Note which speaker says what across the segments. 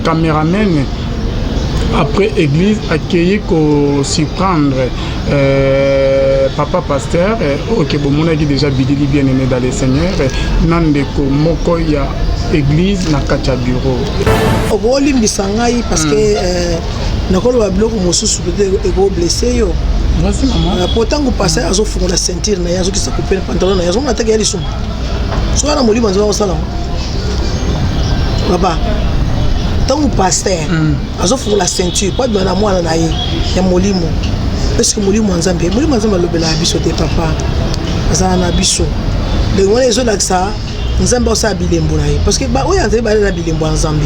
Speaker 1: Caméraman après église accueilli qu'on surprendre papa pasteur ok bon mon a dit déjà bidili bien aimé dans les seigneurs nandeko moko ya église na katia bureau
Speaker 2: obolim bisangai parce que nakolo ba biloko mosusu peut-être ego blessé yo
Speaker 1: vas-y maman
Speaker 2: pourtant vous passez à zo fungola ceinture na yazo kisa couper pantalon na yazo na tagi ali sum so na molimo nzo sala baba tant que pasteur azo fungola ceinture pas bien na mwana na ye ya molimo parce que molimo nzambe lobela biso te papa azana na biso le ngone zo laksa nzambe osa bilembo na ye parce que ba oya nzambe ba la bilembo nzambe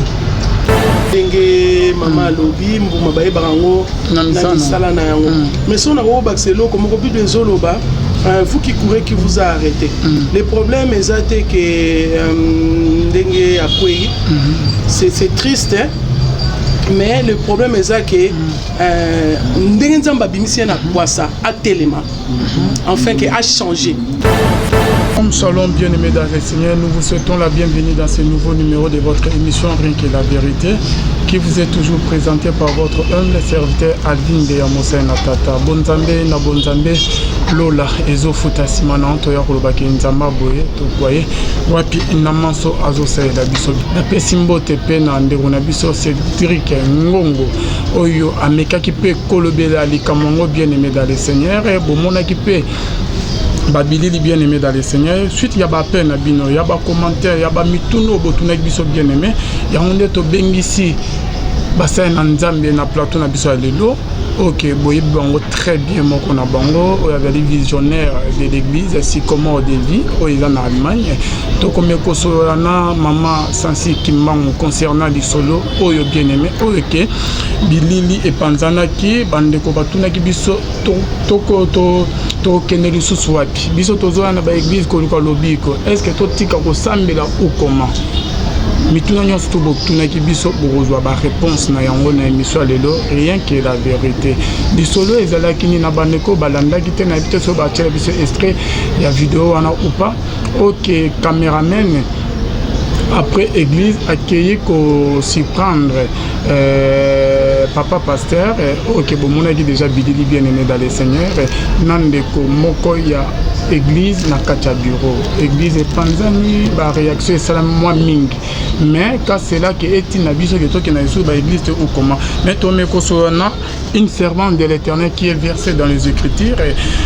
Speaker 3: ndenge mama lobi mbuma baye bango na sala na yango mais si on a au baxelo comme ko bido ezoloba vous qui courez qui vous a arrêté le problème est que ndenge akwei c'est triste hein? Mais le problème est que ndenge nzamba bimisi na kwasa atelema enfin que a changé.
Speaker 1: Shalom bien-aimés dans le Seigneur, nous vous souhaitons la bienvenue dans ce nouveau numéro de votre émission Rien que la vérité, qui vous est toujours présenté par votre humble serviteur Alvin de Yamosa Natata. Bonzambe na bonzambe Lola ezo futa simana toya kolobaki nzamba boye to kwaye wapi inamanso azosa la biso. Na pesimbo tepe na ndeko na biso Cédric Ngongo oyo amekaki pe kolobela likamongo bien-aimés dans le Seigneur et bomona ki pe Babili bien aimé dans le Seigneur. Suite il y a ba peine bino, il y a ba commentaire, il y a ba mituno botuna biso bien aimé. Il y a onde to bengisi bassin na nzambe na plateau na biso lelo. Ok, boye bango très bien moko na bango, il y avait les visionnaires de l'église ainsi comme de vie, ils en Allemagne. Donc comme kosolana maman Sansi Kimbango concernant les solo, oyo bien aimé, ok. Bilili et Panzanaki, bandeko batuna ki biso to keneli susu wapi. Biso tozoa na ba église ko lobiko. Est-ce que to tika ko sambela ou comment? Mituna nyonso to botuna ki biso bozwa ba réponse na yango na émission lelo rien que la vérité. Di solo ezalaki ni na bandeko balandaki te na bité so ba tshela biso extrait ya vidéo wana ou pas. OK, caméraman après église accueilli qu'on surprendre papa pasteur ok bon mon a dit déjà bidili bien aimé dans les seigneurs nandeko moko ya église na katia bureau église et panzani ba réaction salam moi ming mais quand c'est là que eti na biso que to que na yesu ba église ou comment mais to me kosona une servante de l'Éternel qui est versée dans les Écritures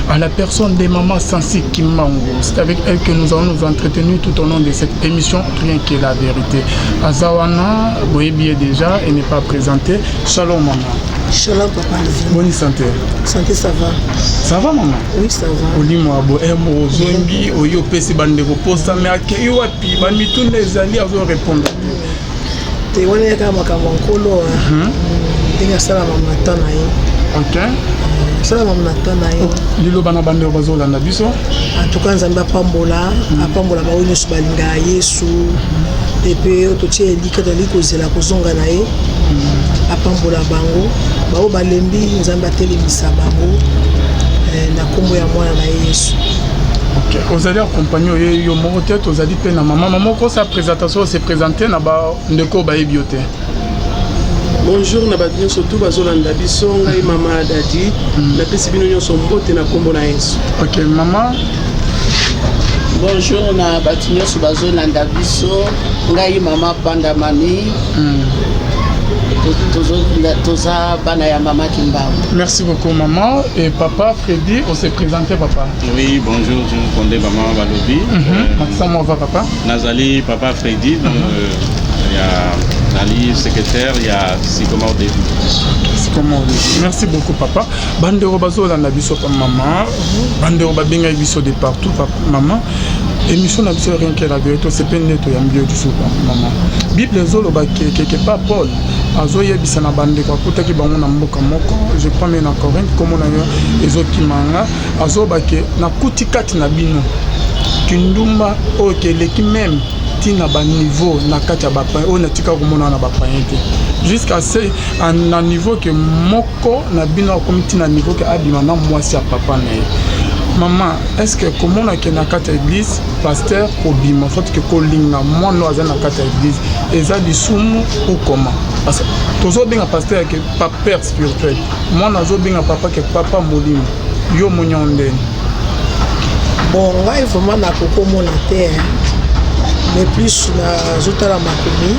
Speaker 1: à la personne de maman Sansi Kimbango. C'est avec elle que nous allons nous entretenir tout au long de cette émission Rien que la vérité. Azawana Boébié déjà et n'est pas présenté. Shalom maman.
Speaker 2: Shalom papa.
Speaker 1: Bonne santé.
Speaker 2: Santé ça va.
Speaker 1: Ça va maman?
Speaker 2: Oui ça va.
Speaker 1: Olimo abo emo zongi oyo pesi bande ko posta mais akei wapi ba mitune ezali azo répondre.
Speaker 2: Te wana kama makambo nkolo. Ndinga sala mama tana ye.
Speaker 1: OK.
Speaker 2: Sala mama tana ye.
Speaker 1: Lilo bana bande bazola na biso.
Speaker 2: En tout cas nzamba pambola ba onyo subalinga Yesu. Et puis ototie elika dali kozela kozonga na ye. Apambola bango bao balembi nzamba telemisa bango na kombo ya mwana na Yesu.
Speaker 1: OK, vous allez accompagner yo moko tête vous allez pe na maman ko sa présentation se présenter na ba ndeko ba ebiote.
Speaker 3: Bonjour na badinyo surtout bazolanda biso ngai mama Dadi na pesi bino nyonso mbote na kombo na Yesu.
Speaker 1: OK, maman.
Speaker 4: Bonjour na badinyo so bazolanda biso ngai mama Bandamani. Toza bana ya mama Kimbao.
Speaker 1: Merci beaucoup maman et papa Freddy, on s'est présenté papa.
Speaker 5: Oui, bonjour, je me connais maman Balobi.
Speaker 1: Comment va papa?
Speaker 5: Nazali papa Freddy, il y a Nali secrétaire, il y a Sikoma au début.
Speaker 1: Merci beaucoup papa. Bandero bazola na biso maman, bandero babenga biso de partout papa maman. Émission na biso Rien que la vérité c'est peine to yambio du soupa maman. Bible zolo ba quelque part Paul azoye bisana bandeko akutaki bango na mboka moko je crois mais na Corinthe comme na yo ezokimanga azobake na kutikati na bino kindumba oke leki même tina ba niveau na kati ya bapa on atika komona na bapa yete jusqu'à ce un niveau que moko na bino comme tina niveau que abima na mwasi ya papa na Maman, est-ce que comment on a qu'une église, pasteur, Kobima, faut que Kolinga, moi, nous avons une église, et ça du soum ou comment? Parce que tous les bien pasteur qui pas père spirituel, moi, nous avons bien papa qui papa molim, yo monyonde.
Speaker 2: Bon, moi, vraiment, na koko mon terre, mais plus na zotala makomi,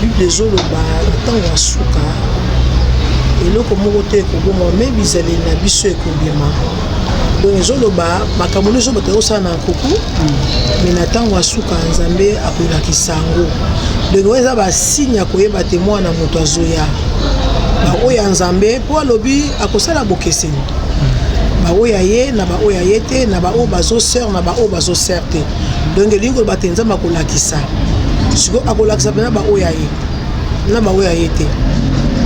Speaker 2: Bible zolo ba tanga suka. Eloko moko te ekoboma me bizali na biso ekobima donc ezoloba makambo nyonso bato ekosala na nkuku me na ntango asuka nzambe akolakisa yango donc oyo eza basigne ya koyeba te mwana moto azoya baoyo ya nzambe mpo alobi akosala bokeseni baoyo ya ye na baoyo ya ye te na baoyo bazosere na baoyo bazosere te donc elingi koloba te nzambe akolakisa sikoyo akolakisa mpena baoyo ya ye na baoyo ya ye te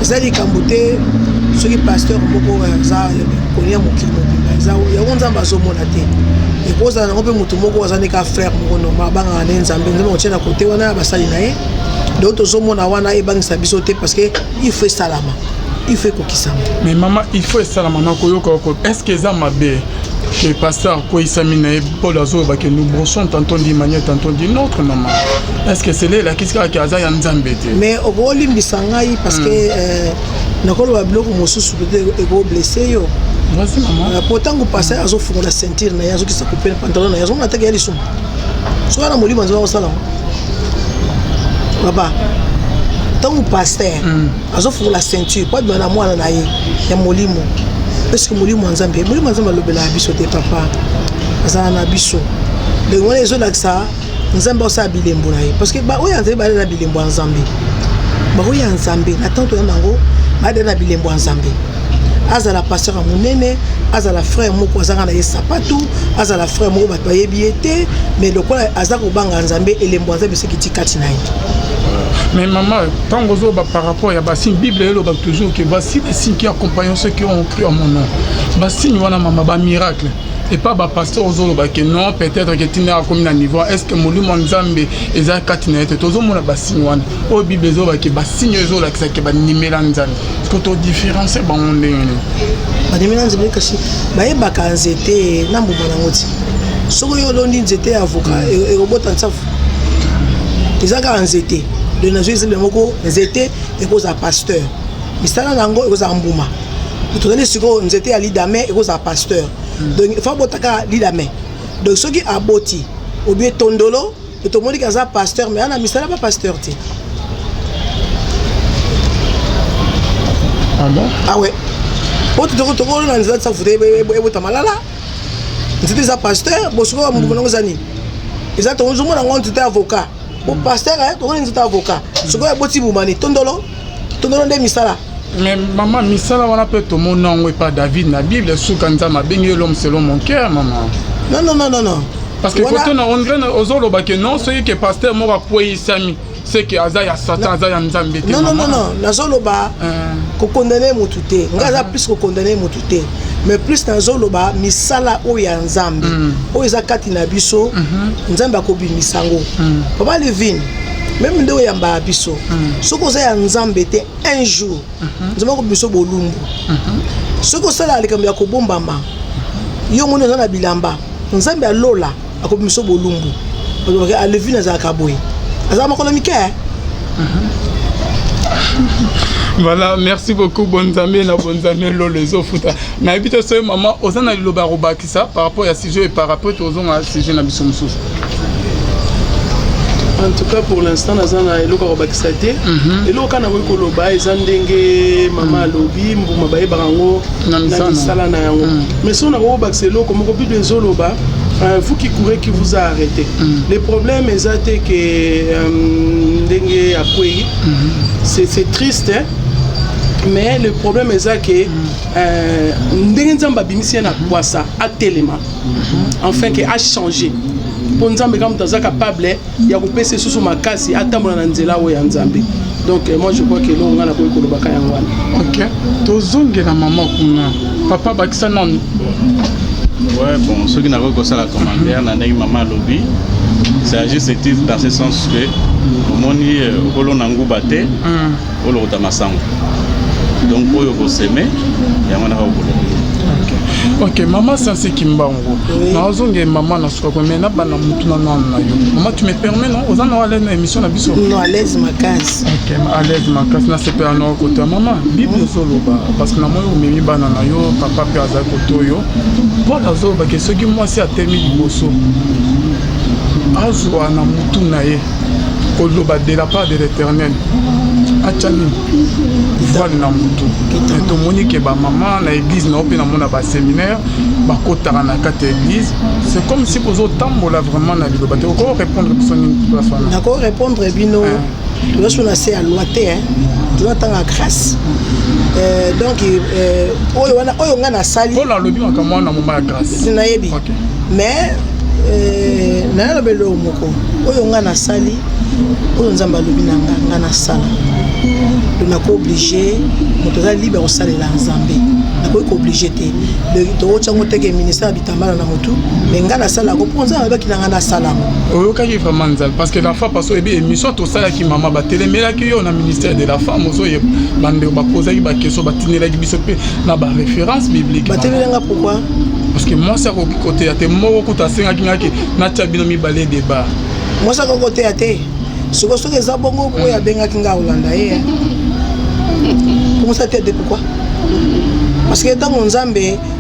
Speaker 2: eza likambo te soki pasteur moko aza kolia mokili mobimba yango nzambe azomona te ekozala nango mpe motu moko aza ndeka frère moko normal abangaka nde nzambe otie na kote wana ya basali na ye donc tozomona wana ebangisa biso te parce que il faut esalama il faut ekokisama.
Speaker 1: Mais maman, il faut esalama na koyoka est-ce que eza mabe que pasteur koyisami na ye Paul azoyoba que nous brossons tantôt d'une manière tantôt d'une autre maman? Est-ce que c'est là qui sera aza ya nzambe te?
Speaker 2: Mais okolimbisa ngai parce que nakoloba biloko mosusu peut-être ekoblesse yo.
Speaker 1: Vas-y maman.
Speaker 2: Pourtant ko passer azofungola ceinture na ye azokisa kopena pantalon na ye azomona te ya lisumu soki na molimo nzambe akosala baba ntango pasteur azofungola ceinture po abima na mwana na ye ya molimo parce que molimo nzambe alobela biso te papa azala na biso donc wana ezolakisa nzambe osala bilembo na ye parce que baoyo ya nzambe balela na bilembo ya nzambe baoyo ya nzambe na tanto yango balela na bilembo ya nzambe azala pasteur monene azala frère moko azanga na ye sapatu azala frère moko bato bayebi ye te mais lokola aza kobanga nzambe elembo ya nzambe soki tikati na ye.
Speaker 1: Mais maman, tant que par rapport à la Bible, elle a toujours que voici les signes qui accompagnent ceux qui ont cru en mon nom. Les signes, voilà maman, miracle. Et pas le pasteur aux autres que non, peut-être que tu n'as comme un niveau. Est-ce que mon loup Nzambe est à 4 minutes? Tous les gens ont signé. Au Bible, ils ont que les signes aux autres qui sont nimés dans Nzambe. Est-ce que tu différences pas mon Dieu?
Speaker 2: Nimé dans Nzambe kasi. Bah il baka nzete na mbuba na ngoti. Soko yo londi nzete avocat et robot en safu. Izaka nzete. De nazo exemple moko nzete ekoza pasteur. Misala nango ekoza mbuma. Tozali siko nzete ya lidame ekoza pasteur. Donc il faut botaka lidame. Donc ceux qui aboti ou bien tondolo, tout le monde qui a pasteur mais ana misala pas pasteur ti.
Speaker 1: Ah bon?
Speaker 2: Ah ouais. Bon tu te rends dans nzete ça fouté ebota malala. Nzete za pasteur, bo siko mbuma nango zani. Eza to nzumo nango nzete avocat. Au pasteur, tu es avocat. Ce que tu as tondolo de misala.
Speaker 1: Mais maman, misala, on appelle tout mon nom, pas David. La Bible, sous Kanzama, béni l'homme selon mon cœur, maman.
Speaker 2: Non.
Speaker 1: Parce que quand on dirait aux autres, que non, ceux qui est pasteur, moi, pour Sami, c'est que Azaya Satan, Azaya Nzambe.
Speaker 2: Non. Nazoloba, qu'on condamne Moutouté. On a plus qu'on condamne Moutouté. Mais plus Nazoloba, misala oya Nzambe. Oya Katina Biso, Nzamba Kobi Misango. Papa Levin, même de Oyamba Biso. Ce qu'on a Nzambe était un jour. Nzamba Kobi Biso Bolumbu. Ce qu'on a avec Kambia Kobombama. Yo Mono Zana Bilamba. Nzambe a Lola, a Kobi Biso Bolumbu. A Levin Azakaboy.
Speaker 1: Voilà, merci beaucoup, bonnes amis, les autres. Mais habite ce maman, aux en a le baroba qui ça par rapport à ce sujet et par rapport aux en à ce sujet.
Speaker 3: En tout cas, pour l'instant, nous avons le baroba qui ça été. Et là, quand on a vu que le baroba, ils ont dengue, maman lobby, mbuma baye barango, na misala na yango. Mais si on a vu que c'est là, comme on peut dire les loba. Vous qui courez, qui vous a arrêté. Le problème est que c'est triste, hein? Mais le problème est que Nzamba bimisi na kwasa a tellement enfin que a changé. Pour Nzamba comme tu es capable ya kupesa susu makasi atambola na nzela o ya Nzambe. Donc moi je crois que là on a ko ko baka yango.
Speaker 1: OK. Tozonge na maman kuna. Papa bakisa non.
Speaker 5: Ouais, bon, ceux qui n'ont pas ça la commentaire, n'ont maman lobby. C'est juste dans ce sens que au moment où on a un goût batté, on le retamassant. Donc pour vous s'aimer, il y a un goût.
Speaker 1: Ok, maman Sensé Kimbango. Nazonge maman na suka mais na bana mutu na non na yo. Maman tu me permets non aux en aller na émission na biso.
Speaker 2: Non, à l'aise ma casse.
Speaker 1: Ok, à l'aise ma casse na c'est pas non côté maman. Bible solo ba parce que na moi o memi bana na yo papa pe aza côté yo. Pour la zo ba que ce qui moi c'est à terme liboso. Azwa na mutu na ye. Koloba de la part de l'Éternel. Achani voile na mutu et to moni ke ba maman na église na ope na mona ba séminaire ba kotara na kata église c'est comme si pozo tambola vraiment na liloba te ko répondre pour son place.
Speaker 2: D'accord, répondre bino lorsqu'on a c'est à loiter hein tu dois attendre la grâce donc oyo nga na sali
Speaker 1: ko la lobi makamwa na moma ya grâce
Speaker 2: na yebi mais na lobelo moko oyo nga na sali oyo nzamba lobi na nga na sala on a obligé on est libre au salaire l'ensemble on est obligé de to que ministère bitambala na motu mais ngana sala ko ponza avec na ngana sala
Speaker 1: oyo ka ki vraiment nzal parce que la femme parce que émission to sala ki maman ba télémela ki yo na ministère de la femme ozo ye bande ba poser ba question ba tinela ki biso pe na ba référence biblique
Speaker 2: ba télémela pourquoi
Speaker 1: parce que moi ça ko côté ate mo ko ta senga ki ngaki na tabino mi balé débat
Speaker 2: moi ça ko côté ate ce que c'est ça bongo pour ya benga kinga Holanda eh comment ça t'aide pourquoi parce que dans mon Nzambe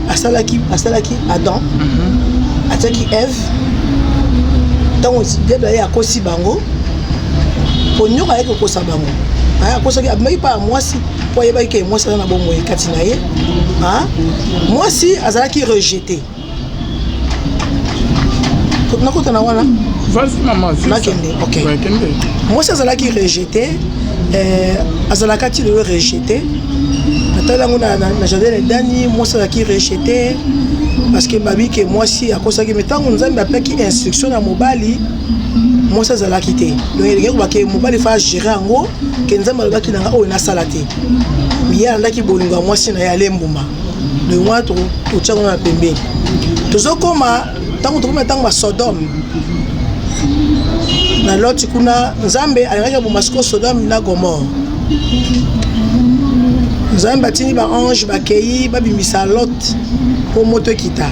Speaker 2: asalaki Adam ataki Ève dans Dieu d'aller à kosi bango pour nyoka avec kosa bango aya kosaki mais pas moi si pour yeba ke moi ça na bongo ekati na ye hein moi si azalaki rejeté na kota na wana
Speaker 1: vas-y maman
Speaker 2: ok moi si azalaki rejeté azalaka ti le rejeté atalango na jardin de dani moi ça qui rejeté parce que babi que moi si akosaki metango nzambe apeki instruction na mobali moi ça azalaki te donc il ngeko ba ke mobali fa gérer ngo ke nzambe alobaki na nga oyo na salate miya ndaki bolinga moi si na ya lembuma le moi to tchango na pembe tozokoma tango tokoma tango ba Sodome na loti kuna nzambe alingaki bomasiko Sodome na Gomorre nzambe batini ba ange bakei babimisa Lot po moto kita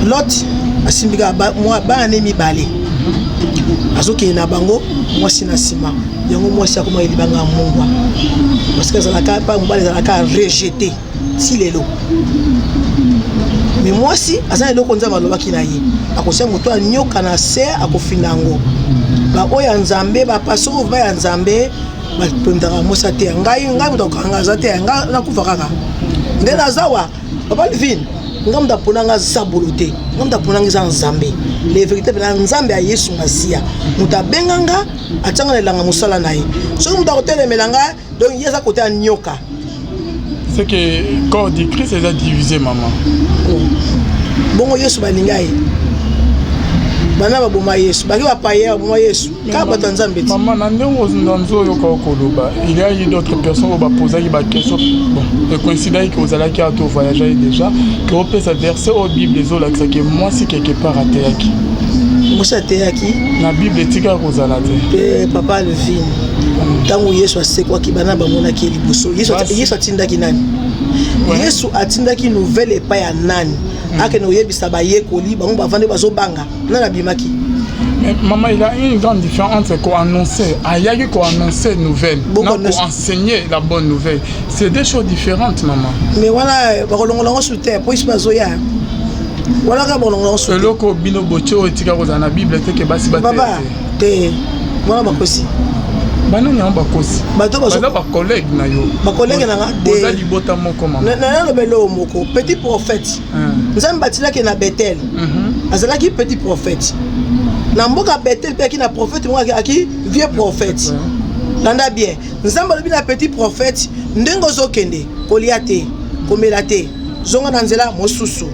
Speaker 2: Lot asimbika bana mibale azoki na bango mwasi na sima yango mwasi akoma elibanga mungwa parce que azalaka pa mobali azalaka rejeté si lelo mais mwasi azana eloko nzambe alobaki na ye akosia moto anyoka na se akofinda yango ba oya nzambe ba pasoko ba ya nzambe ba pendaka mosa te ngai moto kanga za te ngai nakufa kaka nde nazawa papa Livine ngam da ponanga zabolo te ngam da ponanga za nzambe le vérité na nzambe ya Yesu Masia muta benganga atanga na langa musala na ye so muta hôtel melanga donc yeza côté anyoka
Speaker 1: c'est que corps de Christ est divisé maman
Speaker 2: bongo Yesu balinga ye bana baboma Yesu baki bapaye baboma Yesu ka bata nzambe ti
Speaker 1: maman na ndongo nzo yo ka koloba il y a eu d'autres personnes qui posaient des questions bon et coïncidait que vous allez qui a tout voyagé déjà que on peut se verser au Bible zo là que moi si quelque part à Théaki
Speaker 2: moi ça Théaki
Speaker 1: na Bible tika kozala te
Speaker 2: papa Livine tango Yesu ase kwa kibana bamona ki liboso Yesu atindaki nani Yesu atindaki nouvelle epa ya nani ake no yebisa ba yekoli bango bavande bazobanga nana bimaki
Speaker 1: mais maman il y a une grande différence entre annoncer ayaki ko annoncer nouvelle non pour enseigner la bonne nouvelle c'est deux choses différentes maman
Speaker 2: mais voilà bakolongolongo sur terre pour isbazoya voilà ka bolongolongo sur terre
Speaker 1: loko bino bocho etika kozana na Bible te ke basi ba
Speaker 2: te voilà bakosi
Speaker 1: bana nyamba bakosi bato baza ba collègue na yo
Speaker 2: ba collègue na
Speaker 1: de oza libota moko mama
Speaker 2: na lobelo moko petit prophète nzambe batilaki na Bethel azalaki petit prophète na mboka Bethel pe ki na prophète moko aki vieux prophète landa bien nzambe lobi na petit prophète ndengo zokende kolia te komela te zonga na nzela mosusu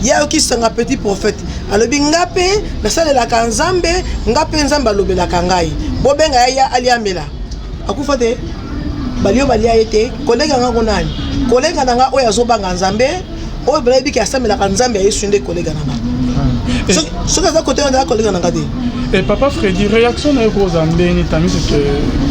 Speaker 2: ya ki sanga petit prophète alobi ngape na salela ka nzambe ngape nzambe alobela kangai bobenga ya aliamela akufa te balio balia ete kolega nga konani kolega nanga oya zobanga nzambe oyo balabi ki asamela ka nzambe ya Yesu nde kolega nanga Ce que côté on a collègue en
Speaker 1: et papa Freddy, réaction na ko zambeni tami c'est que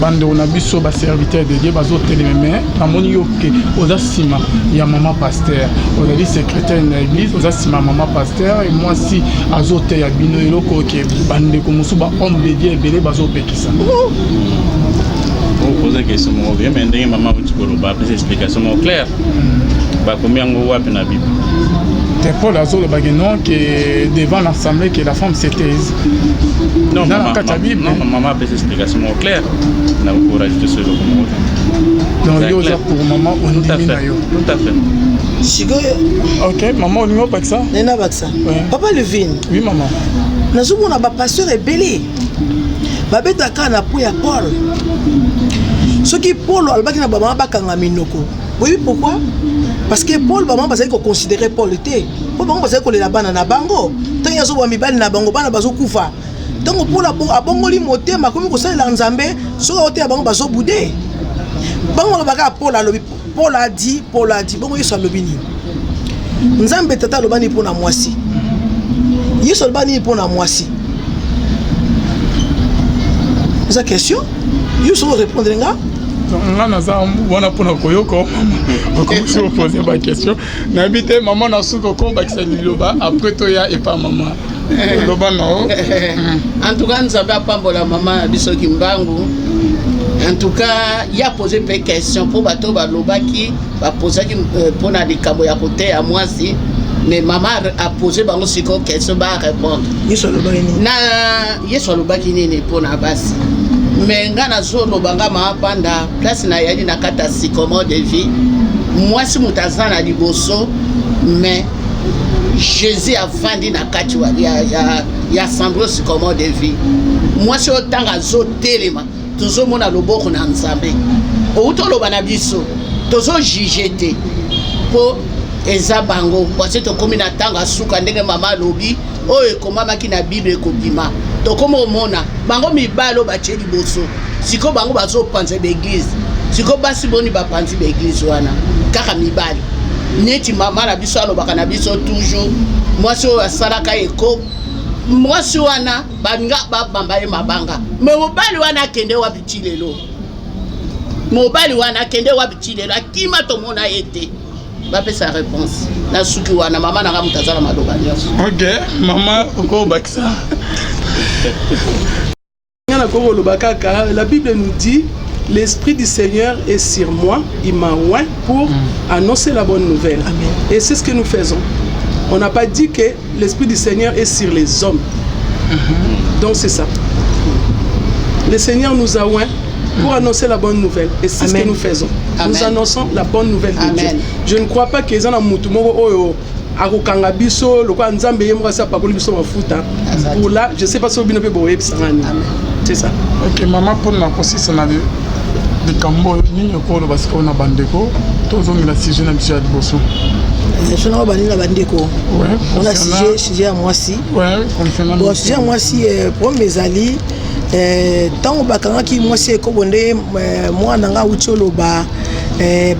Speaker 1: bande on a biso ba serviteur de Dieu bazo télémé na moni yoke oza sima ya maman pasteur on a dit secrétaire na église oza sima maman pasteur et moi si azote ya bino eloko ke bande ko musuba homme de Dieu belé bazo pekisa.
Speaker 5: On pose la question bien mais ndenge maman tu peux ba plus explication claire. Ba combien ngo wapi na Bible.
Speaker 1: C'est Paul Azolo Baguenon qui est devant l'assemblée que la femme se taise.
Speaker 5: Non, maman a des explications claires. On a beaucoup rajouté sur le mot.
Speaker 1: Donc, il y a pour maman, on
Speaker 5: tout à fait.
Speaker 1: Ok, maman, on n'y a pas que ça.
Speaker 2: Il n'y a pas que ça. Papa Levine.
Speaker 1: Oui, maman.
Speaker 2: Nous avons un pasteur rebellé. Babé Dakar n'a pas Paul. Ce qui Paul, il y a maman Bakanga Minoko. Oui, pourquoi? Parce que Paul, maman, parce qu'on considérait Paul était. Paul, maman, parce qu'on est là-bas dans Bango. Tant qu'il y a un mibali na Bango, bana bazo kufa. Donc Paul a Bango li moté, ma comme ça la Nzambe, so a oté a Bango bazo boudé. Bango le baga Paul a dit, Bango yeso lobini. Nzambe tata lobani pour na mwasi. Yeso lobani pour na mwasi. C'est la question. Yeso répondre nga.
Speaker 1: On a pour nos koyoko, on commence à poser ma question. N'habitez maman na souko ko bakisa liloba après toya et pas maman. Loba non.
Speaker 4: En tout cas, nous avons pas maman biso kimbangu. En tout cas, il a posé des questions pour bateau baloba qui va poser pour na likabo ya côté à moi si. Mais maman a posé bango siko question ba répondre.
Speaker 2: Yeso loba ni.
Speaker 4: Na yeso loba ni pour na basi. Mais ngana zolo banga maapanda place na yali na kata sycomore de vie moi si mutazana liboso mais Jésus a vendu na kati ya sandro sycomore de vie moi si otanga zo telema tozo mona loboko na Nzambe outo loba na biso tozo jijete po eza bango parce que komi na tanga suka ndenge mama lobi oyo komamaki na Bible kobima to comme omona bango mibalo batie liboso siko bango bazopanza l'église siko basi boni bapanzi l'église wana kaka mibali neti mama na biso alobaka na biso toujours mwasi oyo asalaka eko mwasi wana baninga babamba ye mabanga me mobali wana akende wapi ti lelo mobali wana akende wapi ti lelo akima tomona ye te bapesa réponse na suki wana mama nanga mutazala maloba nyonso.
Speaker 1: Ok, mama oko bakisa.
Speaker 3: La Bible nous dit l'Esprit du Seigneur est sur moi, il m'a oint pour annoncer la bonne nouvelle.
Speaker 2: Amen.
Speaker 3: Et c'est ce que nous faisons. On n'a pas dit que l'Esprit du Seigneur est sur les hommes. Donc c'est ça. Le Seigneur nous a oint pour annoncer la bonne nouvelle. Et c'est ce que nous faisons. Amen. Nous annonçons la bonne nouvelle de Dieu. Je ne crois pas que les gens ont akokanga biso lokwa Nzambe yemo sa pakoli biso mafuta pour là je sais pas si obino pe boye bisangani c'est ça.
Speaker 1: Ok maman pour na consiste na de kambo nini ko lo parce qu'on a bandeko tozo ngila sujet na biso ya liboso.
Speaker 2: Je n'ai pas de bandeko. On a sujet à moi si.
Speaker 1: Ouais, concernant
Speaker 2: bon sujet à moi si pour mes alliés tant bakanga ki moi si ko bonde moi nanga ucholoba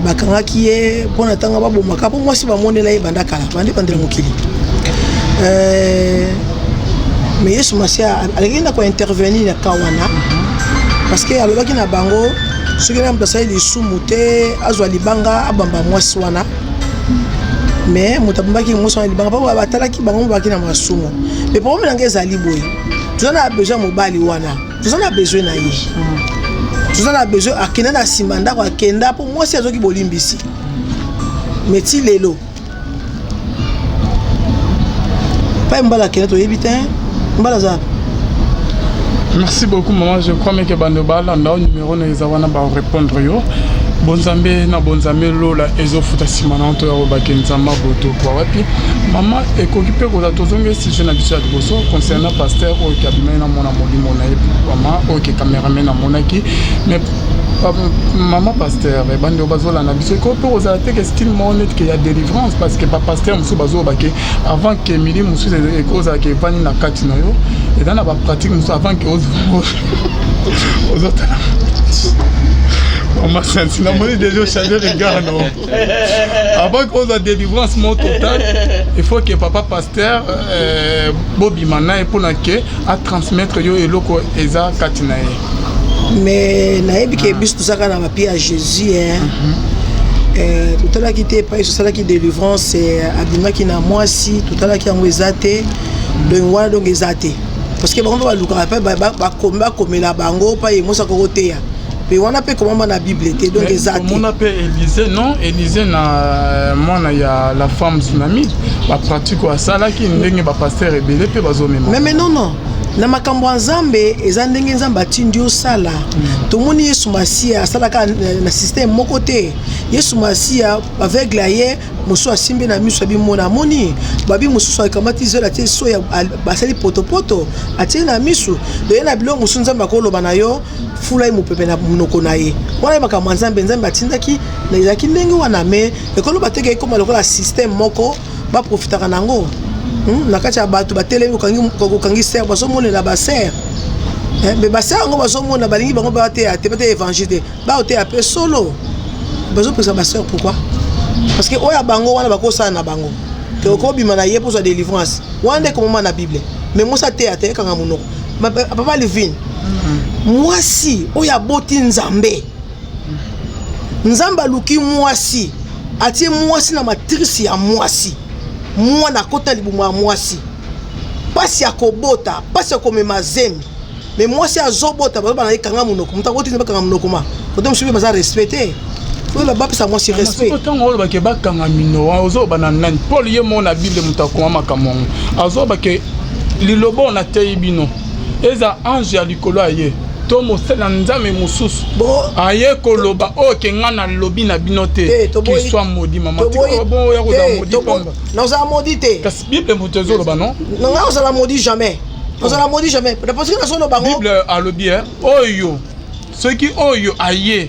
Speaker 2: bakanga ki e pona tanga ba bomaka po moi si ba monela e banda kala bande bandela mokili mais yesu masia alingina ko intervenir na kawana parce que alobaki na bango soki na mpasa ili sumute azwa libanga abamba mwasi wana mais mutabambaki mwasi wana libanga pa batalaki bango baki na masumo mais problème nanga ezali boye tuzana besoin mobali wana tuzana besoin na ye tuzana besoin akenda na sima ndako akenda po mwasi azoki bolimbisi mais ti lelo pa mbala akenda toyebi te mbala za.
Speaker 1: Merci beaucoup maman, je crois que Bandobal a un numéro na ezawana ba répondre yo. Bonzambe na bonzambe lola ezofuta simananto ya obakenzama boto kwa wapi. Maman ekokipe ko tozonge sujet na biso ya liboso concernant pasteur o kabimena na mona molimo na ye maman o ke cameraman na monaki mais maman pasteur et bande bazola na biso ko pe oza te que style monet que y a délivrance parce que papa pasteur musu bazo bake avant que mili musu e koza ke vani na kati na yo et dans la pratique musu avant que aux autres on m'a senti la monnaie déjà changer regard non avant qu'on a délivrance mon total il faut que papa pasteur Bobby Mana et pour que à transmettre yo eloko eza katina ye.
Speaker 2: Mais naebi ke bis tout ça kana papier à Jésus tout à l'heure qui était pas ça là qui délivrance abima qui na moi si tout à l'heure qui en ezate donc voilà donc ezate parce que bon va luka ba comme la bango pas yemo sa côté ya puis on appelle comment na Bible était donc ezate
Speaker 1: on appelle Élisée non Élisée na mona ya la femme tsunami ba pratique ça là qui ndenge ba pasteur rebelle pe bazo même
Speaker 2: mais non na makambo nzambe eza ndenge nzambe atindi osala tomoni Yesu Masia asalaka na système moko te Yesu Masia aveugle aye mosu asimbe na miso bimona moni babi mosu akamati zela te so ya basali potopoto atie na miso de na biloko mosu nzambe akoloba na yo fula mu pepe na munoko na ye wana makambo nzambe atindaki na ezaki ndenge wana me ekoloba teke ekoma lokola système moko ba profitaka nango nakati ya bato batelemi kokangi ser bazomonela baser me baser yango bazomona balingi bango bateya te bate évangile te baoteya pe solo bazopesa baser pourquoi parce que oyo bango wana bakosala na bango te okobima na ye mposa délivrance wana nde komoma na bible me mosa teya te ekanga monoko papa livine mwasi oyo aboti nzambe aluki mwasi atie mwasi na matrice ya mwasi mwana kota libumu ya mwasi pasi ya kobota pasi ya komema zemi mais mwasi azobota bazoba na ekanga monoko mutu akoti bakanga monoko ma kote mosusu baza respecté oyo bapesa mwasi respect
Speaker 1: ntango oyo bake bakanga minoa ozoba na nani paul ye mo na bible moto akoma makambo yango azoba ke liloba na teyi bino eza ange ya likolo aye to mosala nzambe mosusu aye koloba oyo ke nga na lobi na bino te ki soit maudit mama bon oyo kozala maudit pamba
Speaker 2: nazala maudit te
Speaker 1: kasi bible moto ezoloba non
Speaker 2: nga ozala maudit jamais ozala maudit jamais parce que nazoloba bango
Speaker 1: bible alobi oyo soki oyo aye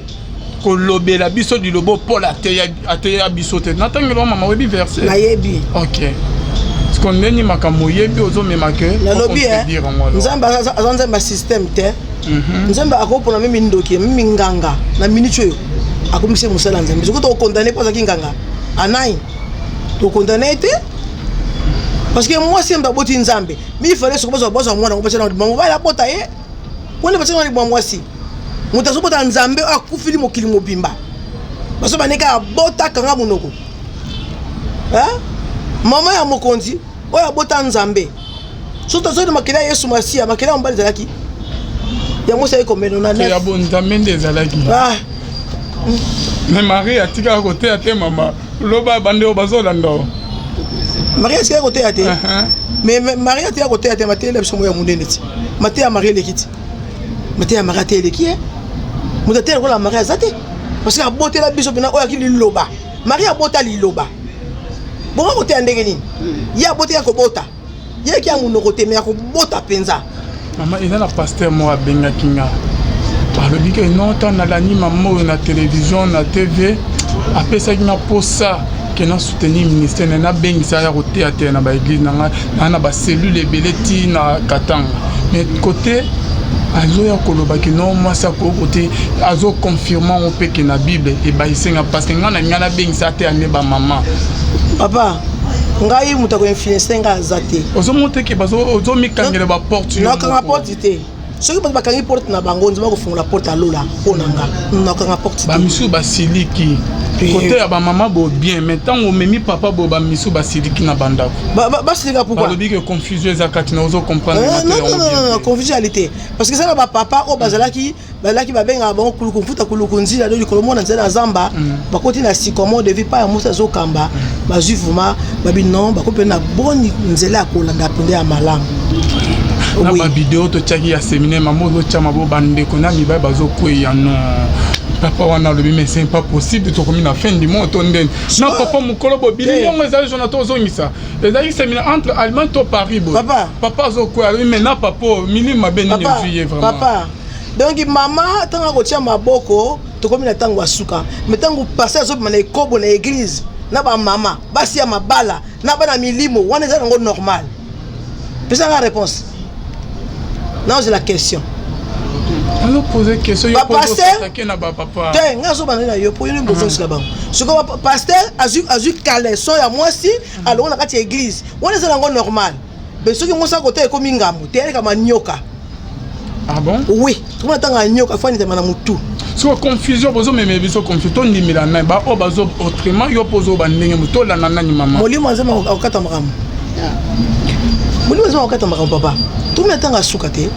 Speaker 1: kolobela biso lilobo paul ateya biso te natangela mama oyebi verset
Speaker 2: nayebi
Speaker 1: ok parce que ndeni makambo oyebi ozomema ke
Speaker 2: nalobi nzambe aza nzambe système te nzambe akopona mimi ndoki mimi nganga na minute oyo akomise mosala nzambe soki tokondane mpo azaki nganga anai tokondane te parce que moi si ndaboti nzambe mi fallait soki boza mwana ngopesa na bango bala bota ye wone basa na bwa mwasi muta sobota nzambe akufili mokili mobimba baso baneka bota kanga munoko mama ya mokonzi oya bota nzambe soto zo de makela Yesu Masia makela mbali zalaki ya Musa iko meno na
Speaker 1: ya bonzambe ndezalaki mais Marie atika côté ate mama loba bande obazola ndo
Speaker 2: Marie atika côté ate mais Marie atika côté ate matela biso moya munene ti matela Marie lekiti matela Marie ate leki mutatela ko la Marie azate parce que abotela biso bina oya ki liloba Marie abota liloba bon côté ndenge nini ya botela ko bota ye ki amuno côté mais ko bota penza
Speaker 1: mama il y a un pasteur moi benga kinga alobi ke non tant na la ni maman na télévision na TV après ça na posa que na soutenir ministère na bengisa ya côté à terre na ba église na ba cellule ebeleti na Katanga mais côté azo ya koloba ke non moi ça côté azo confirmant on peut que na Bible et ba isenga parce que ngana bengisa te ane ba maman
Speaker 2: papa ngai muta ko influencer nga zate
Speaker 1: ozo monter ke bazo ozo mikangela ba porte
Speaker 2: na ka porte te soki bazo bakangi porte na bango nzima ko fungola porte alola ponanga na ka porte
Speaker 1: ba misu ba siliki côté ya ba maman bo bien maintenant on memi papa bo ba misu ba siliki na bandako
Speaker 2: ba silika pourquoi
Speaker 1: ba que confusion ezakati na ozo comprendre
Speaker 2: non confusionnalité parce que ça ba papa o bazalaki ba benga bango kuluku mfuta kuluku nzila do likolo mona nzela zamba ba koti na sikomo de vie pas ya musa zo kamba ba juivement ba bi non ba ko pena boni nzela kolanda pende ya malamu
Speaker 1: na ba vidéo to tchaki ya séminaire maman zo tchama bo bande ko na mi ba zo kweya non papa wana lobi mais c'est pas possible to comme na fin du monde to nden na papa mukolo bo bili yongo ezali jona to zongisa ezali séminaire entre allemand to Paris bo papa zo kweya mais na papa milima beni ne juillet vraiment
Speaker 2: papa donc maman tanga ko tia maboko to comme na tango asuka mais tango passer zo na ekobo na église na ba mama basi ya mabala na bana milimo wana ezali ngo normal pesa la réponse non c'est la question
Speaker 1: On a posé question.
Speaker 2: Pasteur, yo pour une bonne là-bas. Ce que pasteur a eu caleçon à moi si alors on a quatre église. On est dans normal. Mais ce qui moi ça côté comme ngambo, t'es comme nyoka.
Speaker 1: Ah bon?
Speaker 2: Oui, tout le temps nyoka faut n'être madame tout.
Speaker 1: So confusion bozo meme biso confusion ni milana ba o bazo autrement yo pozo ba ndenge muto la nana ni mama.
Speaker 2: Moli manzema okata makamu. Moli manzema okata makamu papa. Tout le temps asuka te.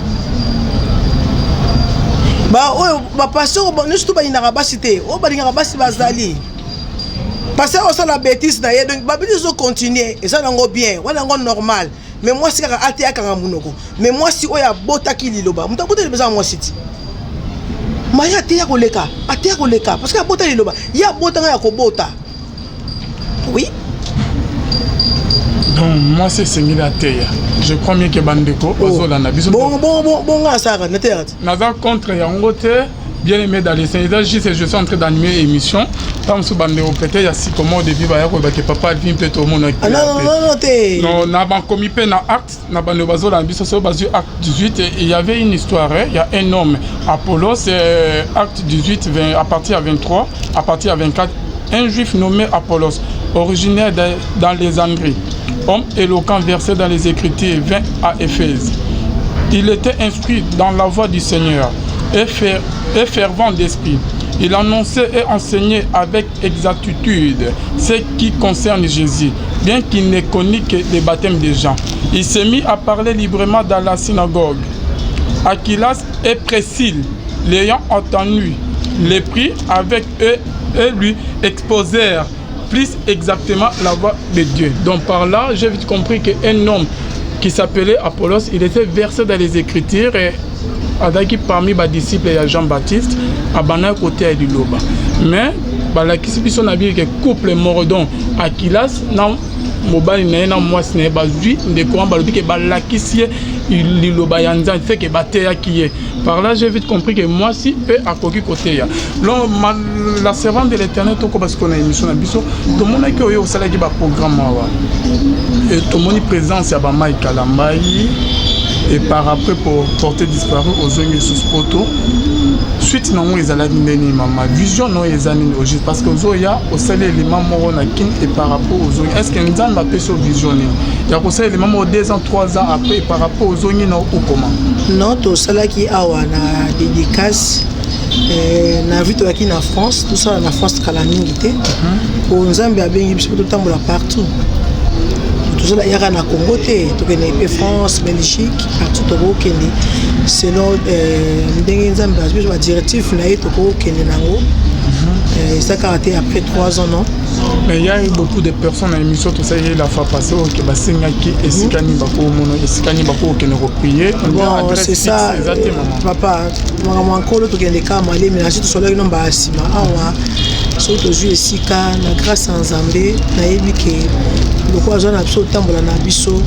Speaker 2: Ba oyo ba pasteur ba nusu ba inaka basi te o ba linga basi bazali pasteur o sala bêtise na ye donc ba bêtise o continuer et ça nango bien wala ngo normal mais moi si kaka ate akanga munoko mais moi si oya botaki liloba muta botaki beza moi siti maya ate ya koleka parce que botaki liloba ya botanga ya kobota oui.
Speaker 1: Donc moi c'est Sengila Teya. Je crois bien que Bandeko Ozola na biso.
Speaker 2: Bon ça na terre.
Speaker 1: Naza contre Yangote, bien aimé dans les Sénégal, je suis en train d'animer émission. Tam sou Bandeko peut-être ya si comment de vivre ya ko ba que papa vient peut-être au monde.
Speaker 2: Non té.
Speaker 1: Non, na ban komi pe na acte, na Bandeko Bazola biso so bazu acte 18 et il y avait une histoire, il y a un homme Apollo, c'est acte 18 à partir à 23, à partir à 24, un juif nommé Apollos, originaire dans les Andries. Homme éloquent versé dans les Écritures 20 à Éphèse. Il était instruit dans la voie du Seigneur et fervent d'esprit. Il annonçait et enseignait avec exactitude ce qui concerne Jésus, bien qu'il n'ait connu que les baptêmes des gens. Il s'est mis à parler librement dans la synagogue. Aquilas et Priscille, l'ayant entendu, les prit avec eux et lui exposèrent plus exactement la voix de Dieu. Donc par là, j'ai vite compris qu'un homme qui s'appelait Apollos, il était versé dans les Écritures et avec parmi les disciples, il y a Jean-Baptiste, à Bana côté à Diloba. Mais, la question a dit que couple Morodon, Aquilas, non, mobile na moi ce n'est pas lui de comment balobi que balakisi liloba yanza fait que bateya qui est par là j'ai vite compris que moi si peut à côté ya la servante de l'Éternel toko parce qu'on a émission na biso tout le monde qui au sala qui ba programme et tout le monde présence ya ba Mike Kalambai et par après pour porter disparu aux zones sous poto suite non ils allaient nini mama vision non ils allaient au juste parce que zoya au sale élément moro na kin et par rapport aux zones est-ce que nous avons appelé sur visionner il y a au sale élément moro 2 ans 3 ans après par rapport aux zones non ou comment
Speaker 2: non to sala qui awa na dédicace na vu to qui na France tout ça na France kala mingi pour nzambe abengi biso tout temps partout tout ça il y a na Congo te to na France Belgique partout to kende selon ndenge nzambe azo ba directif na to kende nango ça caractère après 3 ans non
Speaker 1: mais il y a eu beaucoup de personnes à l'émission tout ça il la fois passée que basenga qui esikani bako mono esikani bako que ne reprier
Speaker 2: c'est ça papa moi encore to kende kama les mais tout solo no ba sima awa surtout jouer sika na grâce en Nzambe na yebi ke loko azona biso tambola na biso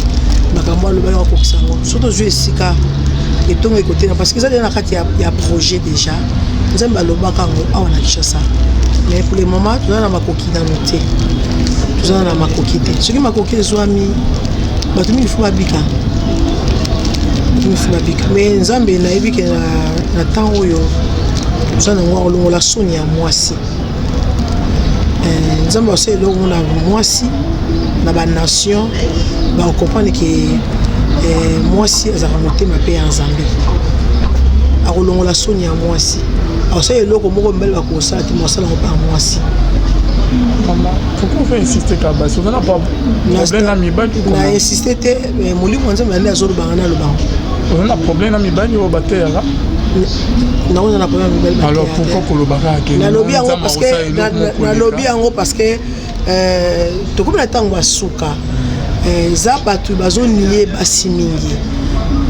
Speaker 2: makambo aloba ko kisango surtout jouer sika et tout mes côtés parce que ça na kati ya projet déjà Nzambe aloba kango awa na Kinshasa mais pour le moment tu as makoki na noté tu as na makoki te ce qui makoki les amis batu mi faut babika mais Nzambe na yebi ke na temps oyo tu as na ngwa longola soni ya mwasi Nzambe aussi là on a mwasi na ba nation ba comprendre que mwasi azaka motema pe ya Nzambe akolongola soni ya mwasi alors ça eloko moko mbele ba kosala ti mwasala ko pa mwasi
Speaker 1: maman pourquoi on fait insister ka basi on a pas problème na mibali
Speaker 2: na insister te molimo Nzambe ande azolo bangana lo bango
Speaker 1: on a problème na mibali o batera
Speaker 2: non on a problème mibali
Speaker 1: alors pourquoi kolobaka ke
Speaker 2: na lobby yango parce que na lobby yango parce que to comme na tango asuka za batu bazonier basi mingi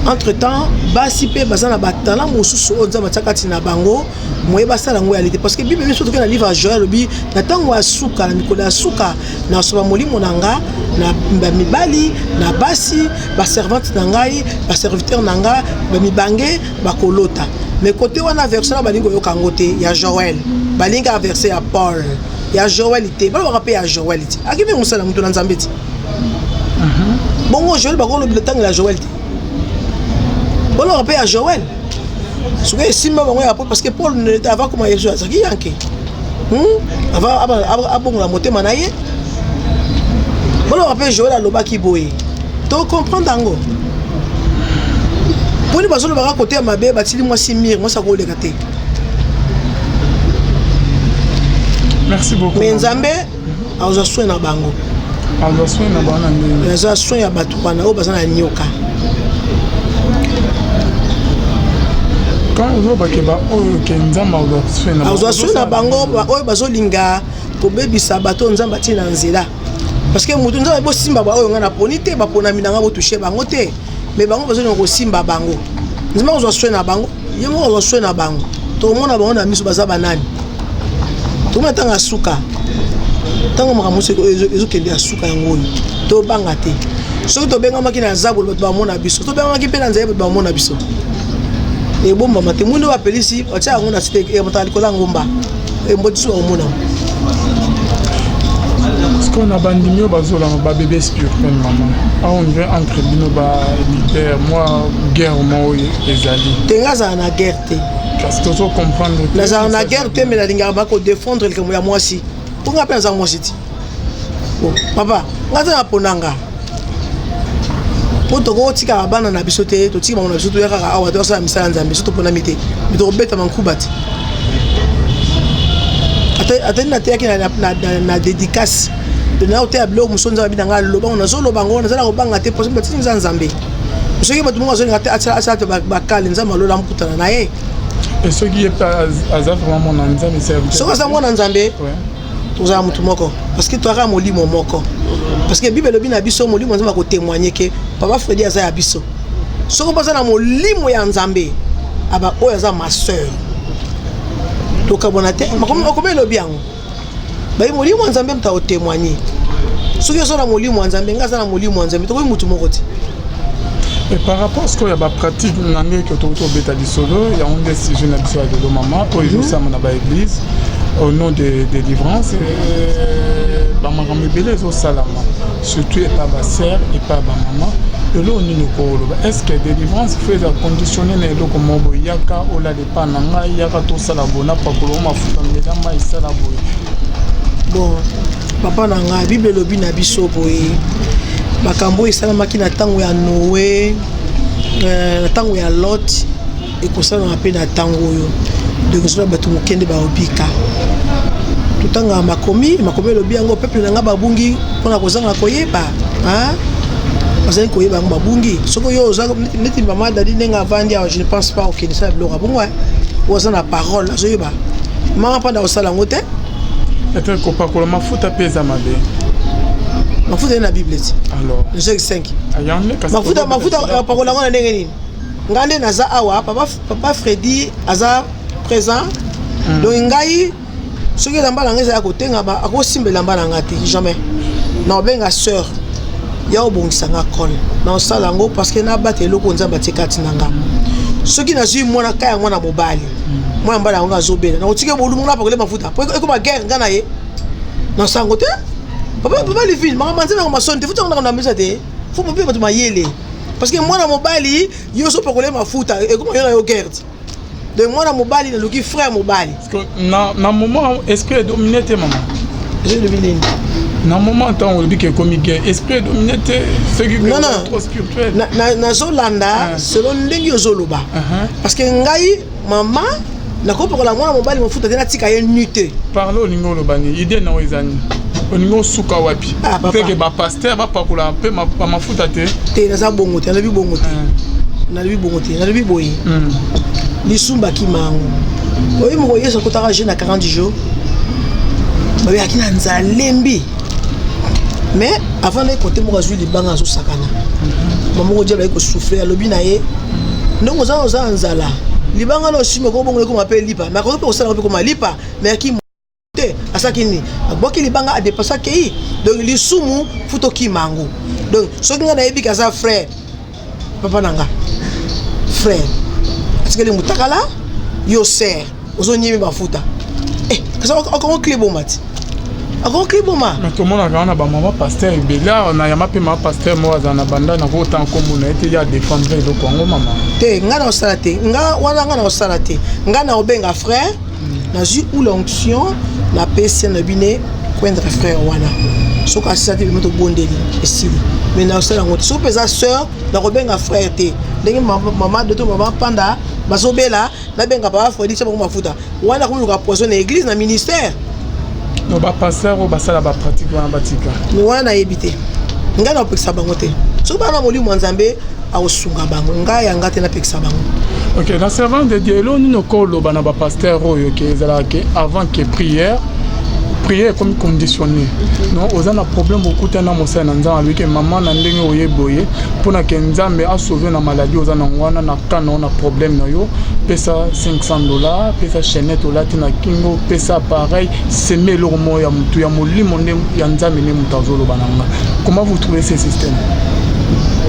Speaker 2: entre temps basi pe bazana batala mosusu oza matakati na bango moye basala ngo yalité parce que bible surtout que na livre à Joël bi na tango asuka na mikolo asuka na soba molimo nanga na mibali na basi ba servante na ngai ba serviteur na nga ba mibange ba kolota mais côté wana verset na balingo yokango te ya Joël balinga verset ya Paul ya Joël te ba rappel ya Joël te akibe musala mutu na Nzambe te bongo Joël ba ko le temps la Joël te bon rappel à Joël Ce que Simba va parce que Paul avant comment il joue, ça qui yanké. Avant la montée manaye. Voilà, on peut jouer la loba qui boye. Tu comprends dango. Pour les bases le bara côté à ma bébé, bâti moi simir, moi ça roule les gâtés.
Speaker 1: Merci beaucoup.
Speaker 2: Mais Nzambe, on a soin na bango.
Speaker 1: On a soin na bango.
Speaker 2: On a soin ya batu pana o bazana nyoka.
Speaker 1: Quand on va que ba o que Nzamba on a soin na bango.
Speaker 2: On a soin na bango, o bazo linga ko bebi sabato Nzamba ti na nzela. Parce que mutu Nzamba bo simba ba o ngana ponite ba pona minanga bo toucher bango te. Mais bango bazo ngo simba bango. Nzamba on a soin na bango. Yemo on a soin na bango. To mona bango na miso baza banani. Tout le temps à souka. Tant que je suis à souka, je suis à bangate. Ce que tu as dit, c'est que tu as mon abisso. Tu as dit que tu as mon abisso. Et bon, tu as appelé ici, tu as dit que tu as dit que tu as
Speaker 1: ce qu'on a bandimé au bébé espion, maman. On vient entre nous, militaire, moi, guerre, moi, les alliés.
Speaker 2: Tu es en guerre.
Speaker 1: Parce que tu comprends.
Speaker 2: Nous avons la guerre, mais la ligne va défendre le Cameroun. Moi aussi. Pour nous appeler ça moi aussi. Papa, nous avons ponanga. Pour te voir, tu as banana na bisoté, tu as banana bisoté, tu as awa dosa misala nzambe, surtout pour namité. Mais tu rebête man kubati. Attends, na te na dédicace. De na ote ablo musonza bidanga loba on azo loba ngona zala ko banga te possible batini nzambe. Monsieur ki batu ngo ngate atsa bakale nzamba lola mkutana na ye.
Speaker 1: Et ce qui est pas vraiment mon Nzambe, c'est
Speaker 2: ce que ça mon Nzambe. Tu as mutu moko parce que tu as molimo moko. Parce que Bible lobi na biso molimo Nzamba ko témoigner que papa Freddy aza ya biso. Ce que pasa na molimo ya Nzambe aba oyo aza ma sœur. To kabonate makomi lobi yango. Ba molimo Nzambe mta o témoigner. Ce que so na molimo Nzambe ngaza na molimo Nzambe to ko mutu moko ti.
Speaker 1: Et par rapport à ce qu'il y a des pratiques que tu as dit solo, il y a un des sujets de maman, où il ça dans l'église, au nom de délivrance, surtout et pas ma sœur et pas ma maman. Et là, on est-ce que délivrance fait conditionner les gens comme Yaka, ou la dépananga, Yaka, tout ça, la bonne, pas pour l'homme, il ça la
Speaker 2: bon, papa nanga, Bible lobi na biso boye. Makambo esalamaki na tango ya Noé, na tango ya Lot, ekosala na pe na tango oyo. Donc so bato mokende ba obika. Tutanga makomi lobi yango peuple nanga babungi pona kozanga koyeba, hein? Bazali koyeba ngo babungi. Soko yo ozanga neti mama dadi nenga vandi, je ne pense pas que ça blora bongwa. Oza na parole so yeba. Mama panda osala ngote.
Speaker 1: Est-ce que pas ko mafuta pesa mabe?
Speaker 2: Mafuta na Bible.
Speaker 1: Alors,
Speaker 2: le 5. Mafuta pakola ngona ndenge nini? Ngande naza awa papa Freddy aza présent. Donc ngai soki lamba na ngeza ya kotenga ba akosimbela lamba na ngati jamais. Na benga sœur ya obongisa nga kol. Na osala ngo parce que na batelo ko nzamba tikati nanga. Soki nazui mwana kaya mwana mobali. Mwana mbala ngo azobela. Na otike bolumu na pakole mafuta. Po ekoma guerre ngana ye. Na sango te. Papa les filles, maman dit ma sonne, faut qu'on a la maison de faut pas faire ma yele parce que moi na mobali yo so pas coller ma futa et comment yo garde de moi na mobali na loki frère mobali
Speaker 1: parce que na moment esprit dominé te maman
Speaker 2: je le vilain
Speaker 1: na moment tant on dit que comme guerre esprit dominé te ce qui
Speaker 2: non
Speaker 1: trop spirituel
Speaker 2: na zolanda selon ndenge yo zoloba parce que ngai maman na ko pour la moi na mobali ma futa na tika ye nuité
Speaker 1: parlo lingo lo bani idée na wezani oningo suka wapi teke ba pasteur ba pakula pe ma futa te
Speaker 2: naza bongo te na bi bongo te na bi bongo te na bi boyi ni sumba ki mango oyi mo yeso kotaka jeune à 40 jours ba ya kina nzalembi mais avant de côté mo azui libanga zo sakana maman ko jela ko souffler lobi na ye ndongo za nzala libanga no sime ko bongo ko m'appelle lipa mais ko ko sala ko ma lipa mais ki asakini aboki libanga a dépassé kei donc li sumu futo ki mango donc soki nga na yebi kaza frère papa nanga frère parce que le mutakala yo sert ozo nyimi bafuta kasa okon clé bon mat akoki boma
Speaker 1: mais tomonaka wana bamama paster ebele na yama mpe mama paster mo aza na banda na kotan komona ete ya défendre eloko yango mama
Speaker 2: te nga na osala te nga wana nga na osala te nga na obenga frère nazwi ou l'onction na pesi na bine koindre frère wana soki asisa te bima tobondeli esili mais na osala yango te soki mpeza sœur na kobenga frère te ndenge mama doto mama panda bazobela nabenga papa fredi tia bango mafuta wana komiluka poison na église na ministère
Speaker 1: no bapaster oyo basala bapratique wana batika
Speaker 2: wana nayebi te ngai na opekisa bango te soki bana na molimo ya nzambe akosunga bango ngai yanga te napekisa bango.
Speaker 1: Ok, na servant de Dieu elo nini okoloba na bapaster oyo ke ezalaka avant que prière comme conditionné non oza na problème okuta na mosala na nzambe abiki mama na ndenge oyeboye mpona ke nzambe asauve na maladie oza na wana na kana na problème na yo pesa $500 pesa chaînette olati na kingo pesa appareil seme eloko moko ya mutu ya molimo nde ya nzambe nde mutu azoloba na nga. Comment vous trouvez ce système?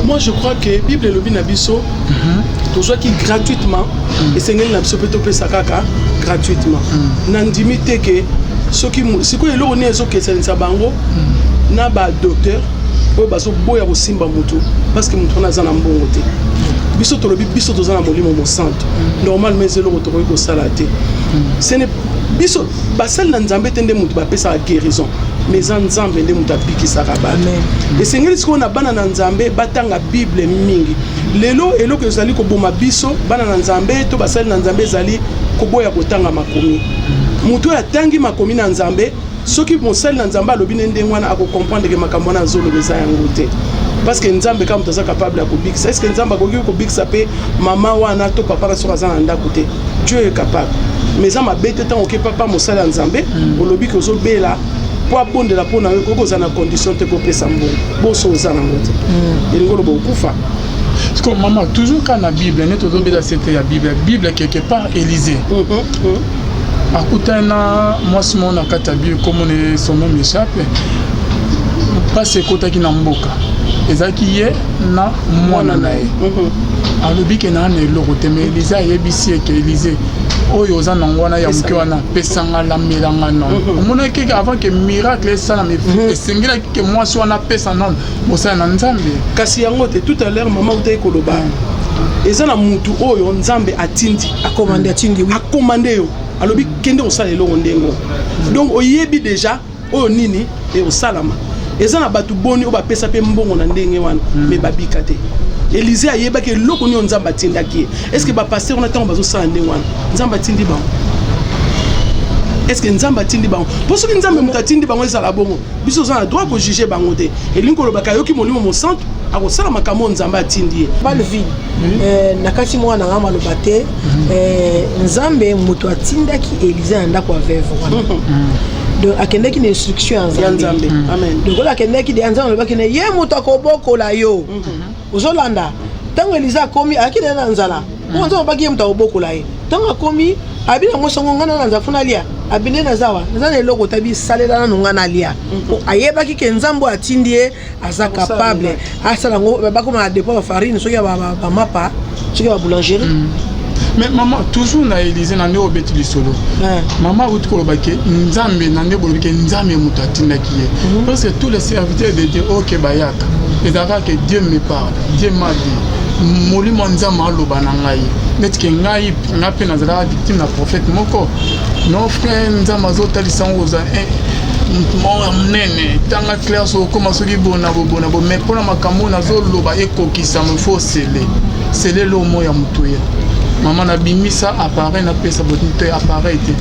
Speaker 3: Moi je crois que Bible elobi na biso tozwaki gratuitement esengeli na biso mpe topesa kaka gratuitement nandimi te ke soki sikoyo eloko nini ezokesanisa bango na badocteur oyo bazoboya kosimba motu parce que motu wana aza na mbongo te biso tolobi biso toza na molimo mosantu normalement eza eloko tokoki kosala te biso basali na nzambe te nde motu bapesaka guérison mais eza nzambe nde motu abikisaka bato esengeli sikoyo na bana na nzambe batanga bible mingi lelo eloko ezali koboma biso bana na nzambe to basali na nzambe ezali koboya kotanga makomi motu oyo atangi makomi na nzambe soki mosali na nzambe alobi ne ndenge wana akokomprendre ke makambo wana azoloba eza yango te parce que nzambe kama moto aza capable ya kobikisa est ce que nzambe akoki kobikisa mpe mama wana to papa na soki aza na ndako te dieu est capable mais eza mabe te ntango oke papa mosali ya nzambe olobi ke ozobela po abondela mpo na yo koki oza na condition te kopesa mbongo boso oza nango te elingi oloba okufa.
Speaker 1: Parce que maman, toujours quand la Bible, nous avons besoin de la Bible quelque part Élysée. Akutana moi si mon akata Bible comme on est son nom échappe. Pas ce côté qui n'a mboka. Ezaki ye na mwana nae. Alobi ke na ne lokote mais Élysée ayebisi ke Élysée oyo oza na ngwana ya muke wana pesanga la melanga non. Omona ke avant que miracle ça na me esengela ke moi si wana pesa non. Bosa na nzambe.
Speaker 3: Kasi yango te tout à l'heure maman utaye koloba. Eza na mutu oyo nzambe atindi
Speaker 2: akomande atindi oui
Speaker 3: akomande yo alobi kende osala eloko ndengo donc oyebi déjà oyo nini e osalama eza na batu boni oba pesa pe mbongo na ndenge wana mais babika te Élysée ayebaki eloko nini nzambe atindaki est-ce que ba pasteur on attend bazo sala ndenge wana nzambe atindi bango est-ce que nzambe atindi bango pour ce que nzambe mutu atindi bango ezala bongo biso za na droit ko juger bango te elingo lobaka yoki molimo mo centre akosala makambo nzambe atindi ye
Speaker 2: balvi nakati mwana nga maloba te nzambe mutu atindaki Élysée na ndako ya veuve wana donc akendeki na instruction ya nzambe
Speaker 3: amen
Speaker 2: donc akendeki de nzambe alobaki ne ye mutu akobokola yo ozolanda ntango Élysée akomi akende na nzala po nzambe alobaki ye mutu akobokola ye ntango akomi abina mosongo ngana na nzafu na lia abine na zawa naza na eloko tabi salela na nunga na lia ayebaki ke nzambo atindi ye aza capable asala ngo bakoma dépôt ba farine soki ba mapa soki ba boulangerie.
Speaker 1: Mais maman toujours na Élysée na ndeko beti lisolo maman uti koloba ke nzambe na ndeko bolobi ke nzambe mutu atindaki ye parce que tous les serviteurs de Dieu ok bayaka ezaka que Dieu me parle Dieu m'a dit molimo nzambe aloba na ngai neti ke ngai nga mpe nazalaka victime na prophète moko non frère nzambe azotalisa ngo oza mwa munene tanga clair sokoma soki bona mais mpona makambo nazoloba ekokisama fo sele lomo ya mutu ye maman nabimisa appareil na pesa botinto appareil te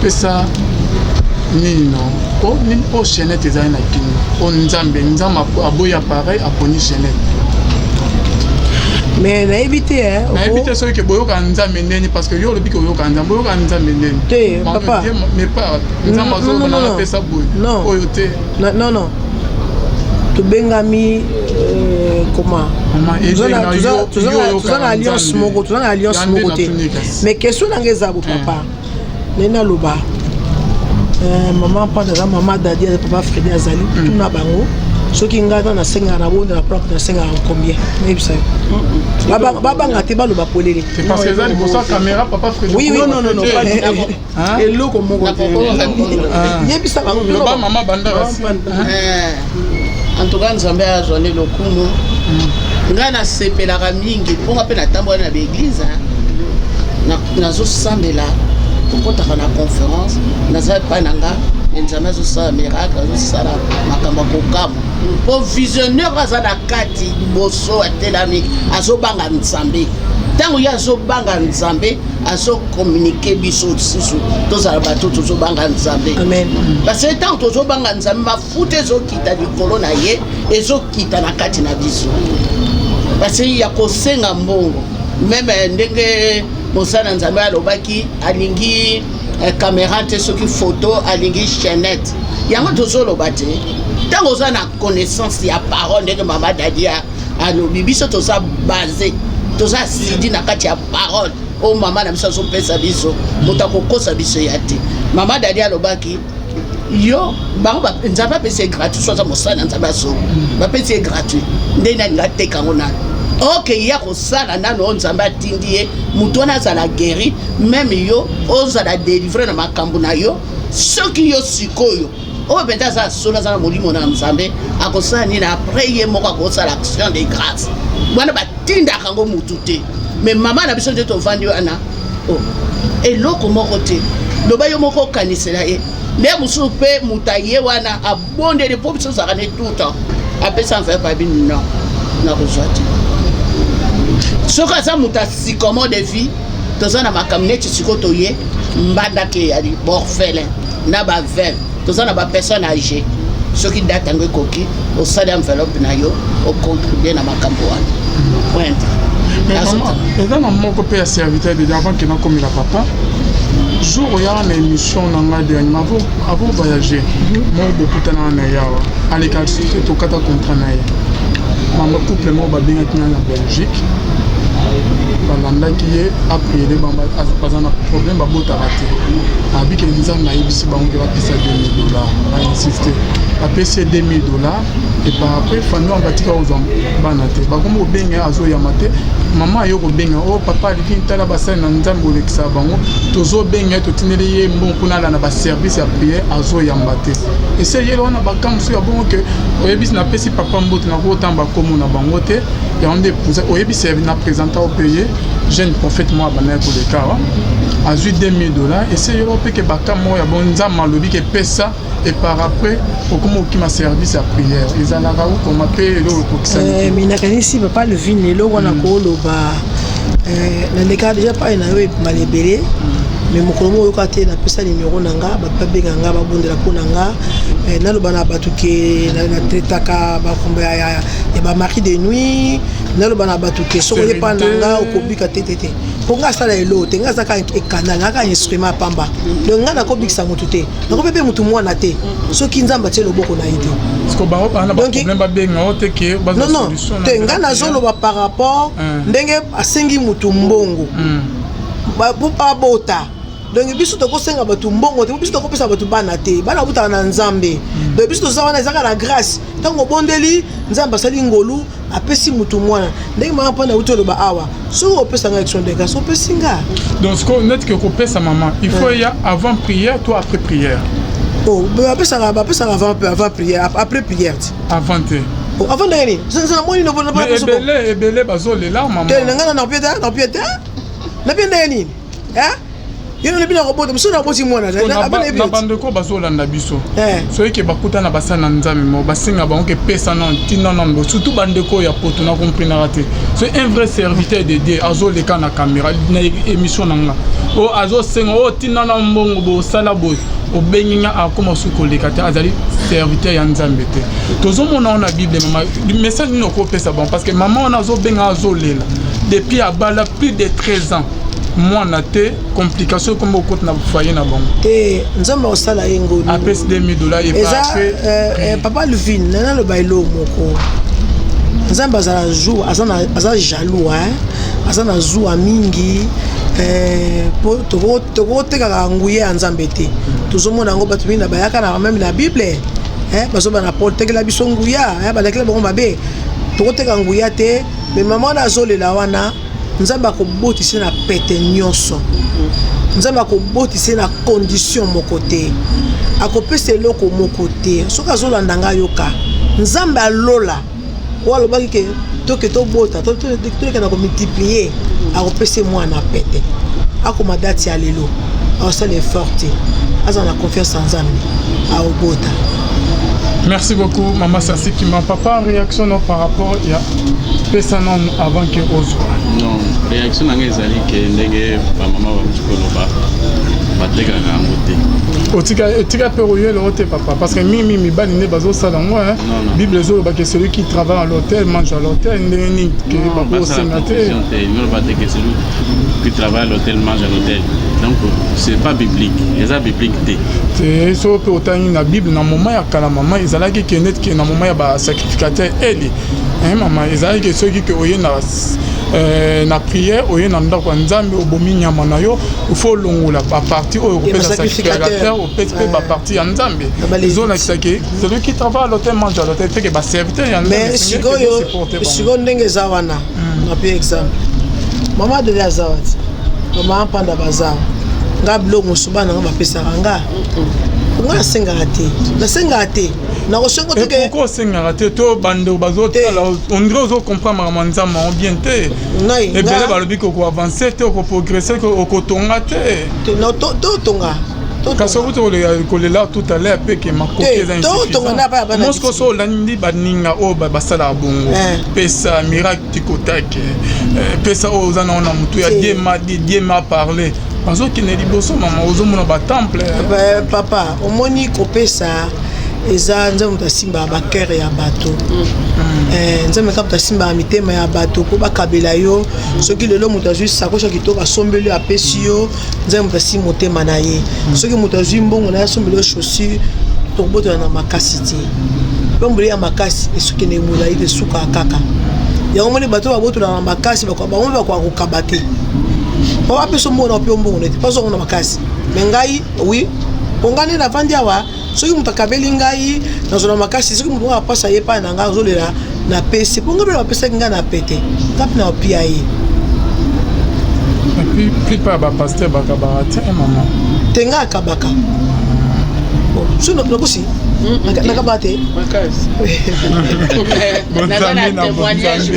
Speaker 1: pesa nini non o nini o chaînette ezali na kini o nzambe aboyi appareil aponi chaînette
Speaker 2: mais nayebi te
Speaker 1: nayebi te soki boyoka nzambe ndeni parce que yo olobi ke oyoka nzambe boyoka nzambe ndeni
Speaker 2: te papa
Speaker 1: mais pas nzambe azoloba na pesa boyi oyo te
Speaker 2: non tobengami comment toza na alliance moko te mais question nanga eza bo papa nena loba maman panda za maman dadi papa Fredi azali tuna bango soki ngana na senga na bonde na propre na senga combien nayebisa yo babanga te baloba polele
Speaker 1: c'est parce que ça liboso caméra papa Frédéric
Speaker 2: oui
Speaker 3: non pas du tout eloko moko
Speaker 2: yebisa bango
Speaker 1: loba mama banda
Speaker 4: en tout cas nzambe azwani lokumu ngai nasepelaka mingi mponga mpe natambola na baeglise nazosambela tokotaka na conférence naza epai na nga nzambe azosala miracle azosala makambo akokama mpo visionnaire aza na kati liboso atelami azobanga nzambe ntango ye azobanga nzambe azokommunike biso lisusu tozala bato tozobanga nzambe parce que ntango tozobanga nzambe mafuta ezokita likolo na ye ezokita na kati na biso parce que ya kosenga mbongo meme ndenge mosala nzambe alobaki alingi caméra te soki photo alingi chaînette yango tozoloba te ntango oza na connaissance ya parole ndenge mama dadi alobi biso toza base toza sidi na kati ya parole oyo mama na biso azopesa biso moto akokosa biso ya te mama dadi alobaki yo bango nzambe apesi ye gratuit so aza mosala na nzambe aso bapesi ye gratuit nde nalinga ateka yango nano oke ya kosala nano oyo nzambe atindi ye moto wana azala guéri meme yo ozala délivre na makambo na yo soki yo sikoyo oyo mpenza aza solo aza na molimo na nzambe akosala nini apres ye moko akosala action de grâce wana batindaka yango motu te me mama na biso nde tovandi wana eloko moko te loba yo moko okanisela ye nde mosusu mpe moto aye wana abondeli mpo biso ozalaka ne tout temps apesa mfaya pabi non nakozwa te soki aza moto asikomo de vie toza na makambo neti sikoyo toye mbandaki ya borfelin na baveuve toza na bapersone age soki date yango ekoki osali enveloppe na yo ocontribue na makambo wana pointe
Speaker 1: eza na moko mpe ya serviteur de avant ke nakomela papa jour oyaka na émission na ngai dernièrement avo voyager moko bokutanaka na ye awa aleka te tokata contrat na ye mama couple moko babengaki ngai na Belgique balandaki ye apriele bango baza na problème babotaka te abiki nzambe ayebisi bango ke bapesa $2000 bainsiste bapesi ye $2000 et par après fami wana batika kozwa bana te bakomi kobenga ye azoyama te mama ayo kobenga o papa aliki tala basali na nzambe olekisa bango tozobenga ye totindeli ye mbongo mpona ala na baservice ya priere azoyamba te ese yele wana bakambusu ya bongo ke oyebisi napesi papa mbote nakotamba komo na bango te yango nde oyebisi na présenta opeye jeune prophète moi bana koleka wa azwi $2000 ese yelo mpe ke bakamo ya bon nzambe alobi ke pesa et par après okoma okima service ya prière ezalaka okoma mpe eloko ekokisani
Speaker 2: minakanisi papa levin lelo wana koloba naleka déjà pa na yo ebimala ebele mais mokolo moko oyoka te napesa nimero na nga bato babenga nga babondela mpo na nga naloba na bato ke natretaka bakombo ya bamari de nuit naloba na bato ke soko ye mpa na nga okobika te mpo nga asala elo te nga azaka ekanal ngaka instrument apamba donc nga nakobikisa motu te nakope mpe motu mwana te soki nzambe atie loboko na ye te te nga nazoloba par rapport ndenge asengi motu mbongo po babota donc biso tokosenga bato mbongo te biso tokopesa bato bana te bana butaka na nzambe donc biso toza wana ezaka na grâce ntango obondeli nzambe asali ngolu apesi motu mwana ndenge mama mpona uti oloba awa soki opesanga action de grâce opesi nga
Speaker 1: donc siko neti ke kopesa mama il faut ya avant prière to après prière
Speaker 2: bapesaka avant prière après prière ti
Speaker 1: avant te
Speaker 2: avant ndenge nini namoni
Speaker 1: ebele bazolela mama
Speaker 2: te nanga na pie te ndenge nini yeno lebina robota biso na boti mwana
Speaker 1: na bandeko bazolanda biso soki ke bakuta na basala na nzambe mo basenga bango ke pesa non tina non surtout bandeko ya poto na comprenera te so un vrai serviteur de Dieu azoleka na caméra na émission nanga o azosenga o tina na mbongo bo sala boy obenginga akoma sukoleka te azali serviteur ya nzambe te tozomona na bible mama message ni okopesa bon parce que maman on azobenga azolela depuis abala plus de 13 ans mwana te complication comme au côté na foyer na bango
Speaker 2: te nzambe osala yengo
Speaker 1: apes $2000 et
Speaker 2: pas papa Levin nana le bailo moko nzambe azala jour azala jaloux azana jour mingi po toko tekaka nguye ya nzambe te tozomona ngo bato mingi na bayaka na même na bible bazoba na pole tekela biso nguya balekela bango mabe tokoteka nguya te mais mama wana azolela wana nzambe akobotisa na pete nyonso nzambe akobotisa na condition moko te akopesa eloko moko te soki azolanda nga yoka nzambe alola oyo alobaki ke toke tobota tokenda komultiplier akopesa mwana pete akoma dati ya lelo aosala effort te aza na confiance en nzambe aobota.
Speaker 1: Merci beaucoup, Maman Sassi qui m'a papa réaction non, par rapport à Pessanon avant que Ozwa.
Speaker 5: Non, réaction n'a pas que ndenge maman va mukoloba bateka ngamote.
Speaker 1: Otika peroye le hôtel papa parce que mi bani ne bazo sala moi Bible zo ba que celui qui travaille à l'hôtel mange à l'hôtel ndeni que papa senate.
Speaker 5: Non pas que celui qui travaille à l'hôtel mange à l'hôtel. Donc c'est pas biblique, c'est biblique té.
Speaker 1: C'est so pe otani na Bible na moment ya kala maman ezalaki ke net ke na moment ya ba sacrificateur Eli. Maman ezalaki ceux qui oye na prière oye na ndako nzambe obomi nyama na yo il faut longola ba partie au pesa sacrificateur au pesa ba partie ya nzambe zona kisake celui qui travaille à l'hôtel mange à l'hôtel fait que ba serviteur ya nzambe
Speaker 2: mais sigo ndenge zawana na pe exemple mama de la zawati mama panda bazar nga blongo subana nga bapesa nga nga senga te na kosengo te
Speaker 1: ke pourquoi senga te to bando bazotala on dirait zo comprendre manzama on bien te
Speaker 2: ngai
Speaker 1: et bele balobi ko avancer te ko progresser ko tonga te
Speaker 2: no to tonga
Speaker 1: kaso buto le kolela tout à l'heure pe ke makoke za insuffisant mosko so landi baninga o basala bongo pesa miracle tikotake pesa o za na mutu ya Dieu m'a parlé parce que ne liboso mama ozomona ba temple
Speaker 2: papa omoni kopesa eza nzambe tasimba ba cœur ya bato nzambe kapta simba mitema ya bato ko bakabela yo soki lelo mutu azwi sakosha kitoko asombeli apesi yo nzambe tasimba motema na ye soki mutu azwi mbongo na asombeli yo chaussure tokobotola na makasi te bombeli ya makasi esoki ne mula ide suka kaka yango moni bato babotola na makasi bango bakokaba te on appelle son mot on peut pas on a makasi mais ngai oui ongane na vandi awa soki mutu akabeli ngai na zona makasi soki mutu apasa ye pa na ngai ozolela na pesi ponga bela pesa ngai na pete kapi na opia ye
Speaker 1: et puis pas ba pasteur bakabarate maman
Speaker 2: tenga kabaka suno nokosi nakabate
Speaker 4: makasi
Speaker 1: bonzami na témoignage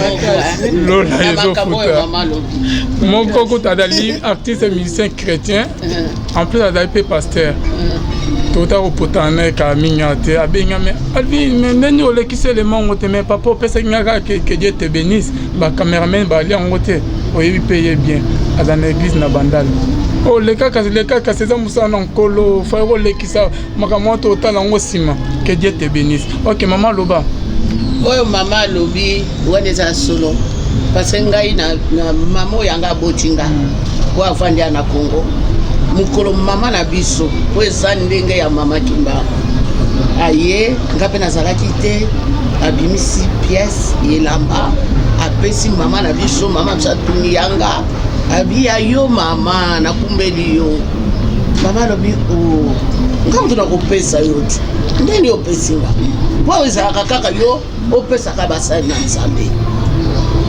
Speaker 1: mon coco t'adali artiste musicien chrétien en plus adali pasteur tota opotana ka minyate abenga me alvi neni olekise le mongo te mais papa pesa ngaka que Dieu te bénisse ba cameraman ba li ngote oyebi payer bien à l'église na bandal oh le kaka c'est ça musana nkolo fa olekisa makamoto otala ngo sima que Dieu te bénisse. OK maman loba
Speaker 4: oyo mama lobi wane za solo parce que ngai na mama yanga botinga ko afandi na Congo mukolo mama na biso po eza ndenge ya mama kimba aye ngape nazalaki te abimisi pièce yelamba apesi mama na biso mama msatuni yanga abia yo mama nakumbeli yo mama lobi o ngamutu nakopesa yo ndeni opesinga po ezalaka kaka yo opesaka basali na nzambe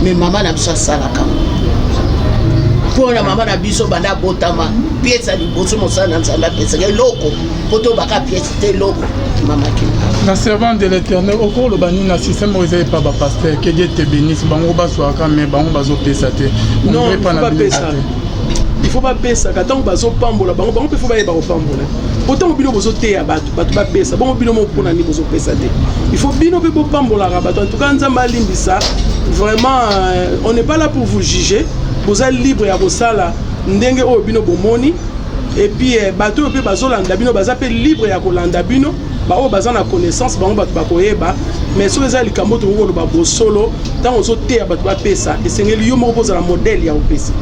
Speaker 4: me mama na biso asalaka mpona mama na biso banda botama pièce ya liboso mosala na nzambe apesaka eloko po tobaka pièce te eloko mama kimba
Speaker 1: la servante de l'éternel okolo bani na système oyo ezali pa bapasteur que Dieu te bénisse bango bazwaka me bango bazopesa te
Speaker 3: non il faut pas pesa ka ntango bazopambola bango mpe fo bayeba kopambola otango bino bozoteya bato bapesa bango bino moko mpona nini bozopesa te il faut bino mpe bopambolaka bato en tout cas nzambe alimbisa vraiment on n'est pas là pour vous juger boza libre ya kosala ndenge oyo bino bomoni et puis bato oyo mpe bazolanda bino baza mpe libre ya kolanda bino baoyo baza na connaissance bango bato bakoyeba mais soki eza likambo tokokoloba bosolo ntango ozoteya bato bapesa esengeli yo moko kozala modele ya kopesa.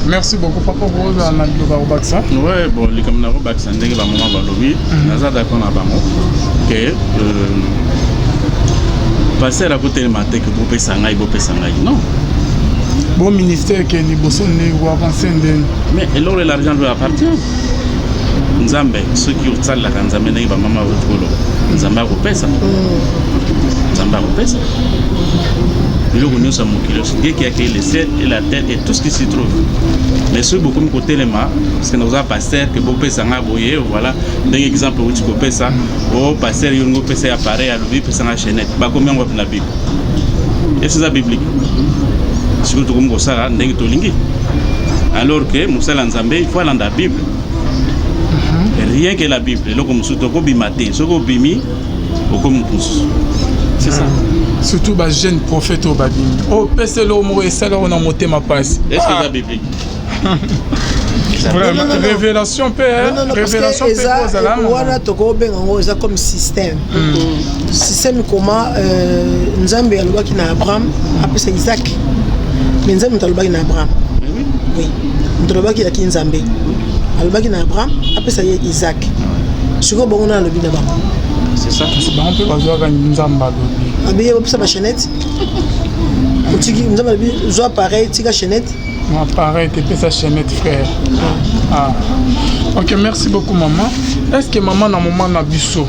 Speaker 1: Merci beaucoup papa Rose na biloba Robaksa.
Speaker 5: Ouais bon likambo na Robaksa ndenge ba maman balobi naza d'accord na bango que passer à côté de matin que bopesa ngai non.
Speaker 1: Bon ministère qui est liboso ne ou avancer ndeni.
Speaker 5: Mais alors l'argent lui appartient. nzambe soki osalelaka nzambe ndenge bamama otolo nzambe akopesa nzambe akopesa biloko nyonso ya mokili Dieu qui a créé le ciel et la terre et tout ce qui s'y trouve mais soki bokomi kotelema parce que nakozala pasteur ke bopesanga boye voilà ndenge exemple outi kopesa o pasteur yo ngo pesa ya pareil alobi pesanga chaînette bakomi yango na bible et c'est ça biblique soki tokomi kosala ndenge tolingi alors que mosala nzambe il faut alanda bible rien que la bible eloko mosusu tokobima te soki obimi okomi mopusu c'est ça
Speaker 1: surtout ba jeune prophète au babimi oh peselo mo esala on a monté ma passe
Speaker 5: est-ce que c'est biblique
Speaker 1: vraiment révélation père révélation père
Speaker 2: voilà toko benga ngo ça comme système système comment nzambe alobaki na Abraham apesa Isaac mais nzambe alobaki na Abraham oui alobaki ya kinzambe alobaki na Abraham apesa Isaac siko bongo na lobi na bango
Speaker 5: c'est ça
Speaker 1: c'est bon peut bazwa nzamba lobi
Speaker 2: abiye bopesa ba chaînette otiki nzamba lobi zo pareil tika chaînette
Speaker 1: moi pareil te pesa chaînette frère ah OK merci beaucoup maman est-ce que maman na moment na biso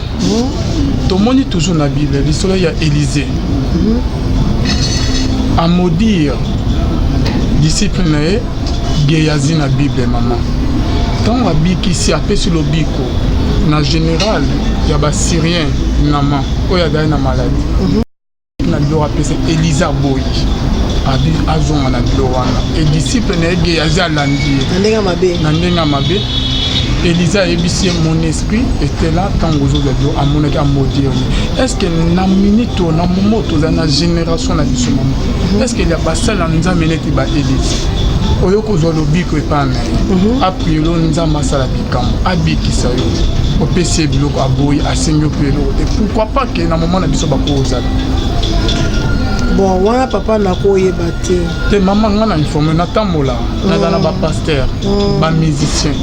Speaker 1: to moni toujours na Bible l'histoire ya Élisée à maudire disciple na Géasi na Bible maman tant abikisi apesi lobiko na général ya ba syrien nama oya dai na maladie na bilo apesi Elisa boy abi azonga na bilo wana et disciple na Géasi alandi na ndenga mabe Elisa ebisi mon esprit était là quand vous avez amonaki a maudire est-ce que na minute na moment to na génération na biso maman est-ce que ya basala nzambe neti ba Elisa oyo kozwa lobiko epana apilo nzambe asala bikambo abikisa yo opesi biloko aboyi asengi ope eloko te pourquoi pas que na moment na biso bakozala
Speaker 2: bon wana papa nakoyeba te
Speaker 1: mama nga na informe natambola naza na bapaster bamusicien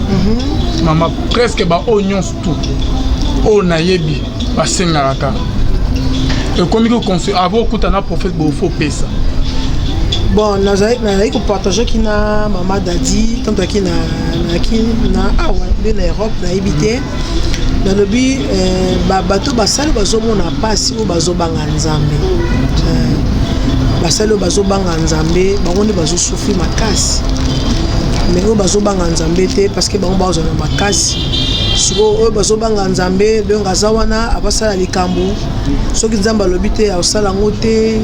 Speaker 1: mama presque baoyo nyonso tout oyo nayebi basengaka kaka ekomi koconse avo okuta na prophète bofo opesa
Speaker 2: bon nazali kopartage ki na mama dadi tanto aki na awa mpe na Europe nayebi te nalobi bato basali bazomona mpasi oyo bazobanga nzambe basali oyo bazobanga nzambe bango nde bazosufri makasi mais oyo bazobanga nzambe te parce que bango bazwa na makasi sikoyo oyo bazobanga nzambe donc aza wana abasala likambo soki nzambe alobi te akosala yango te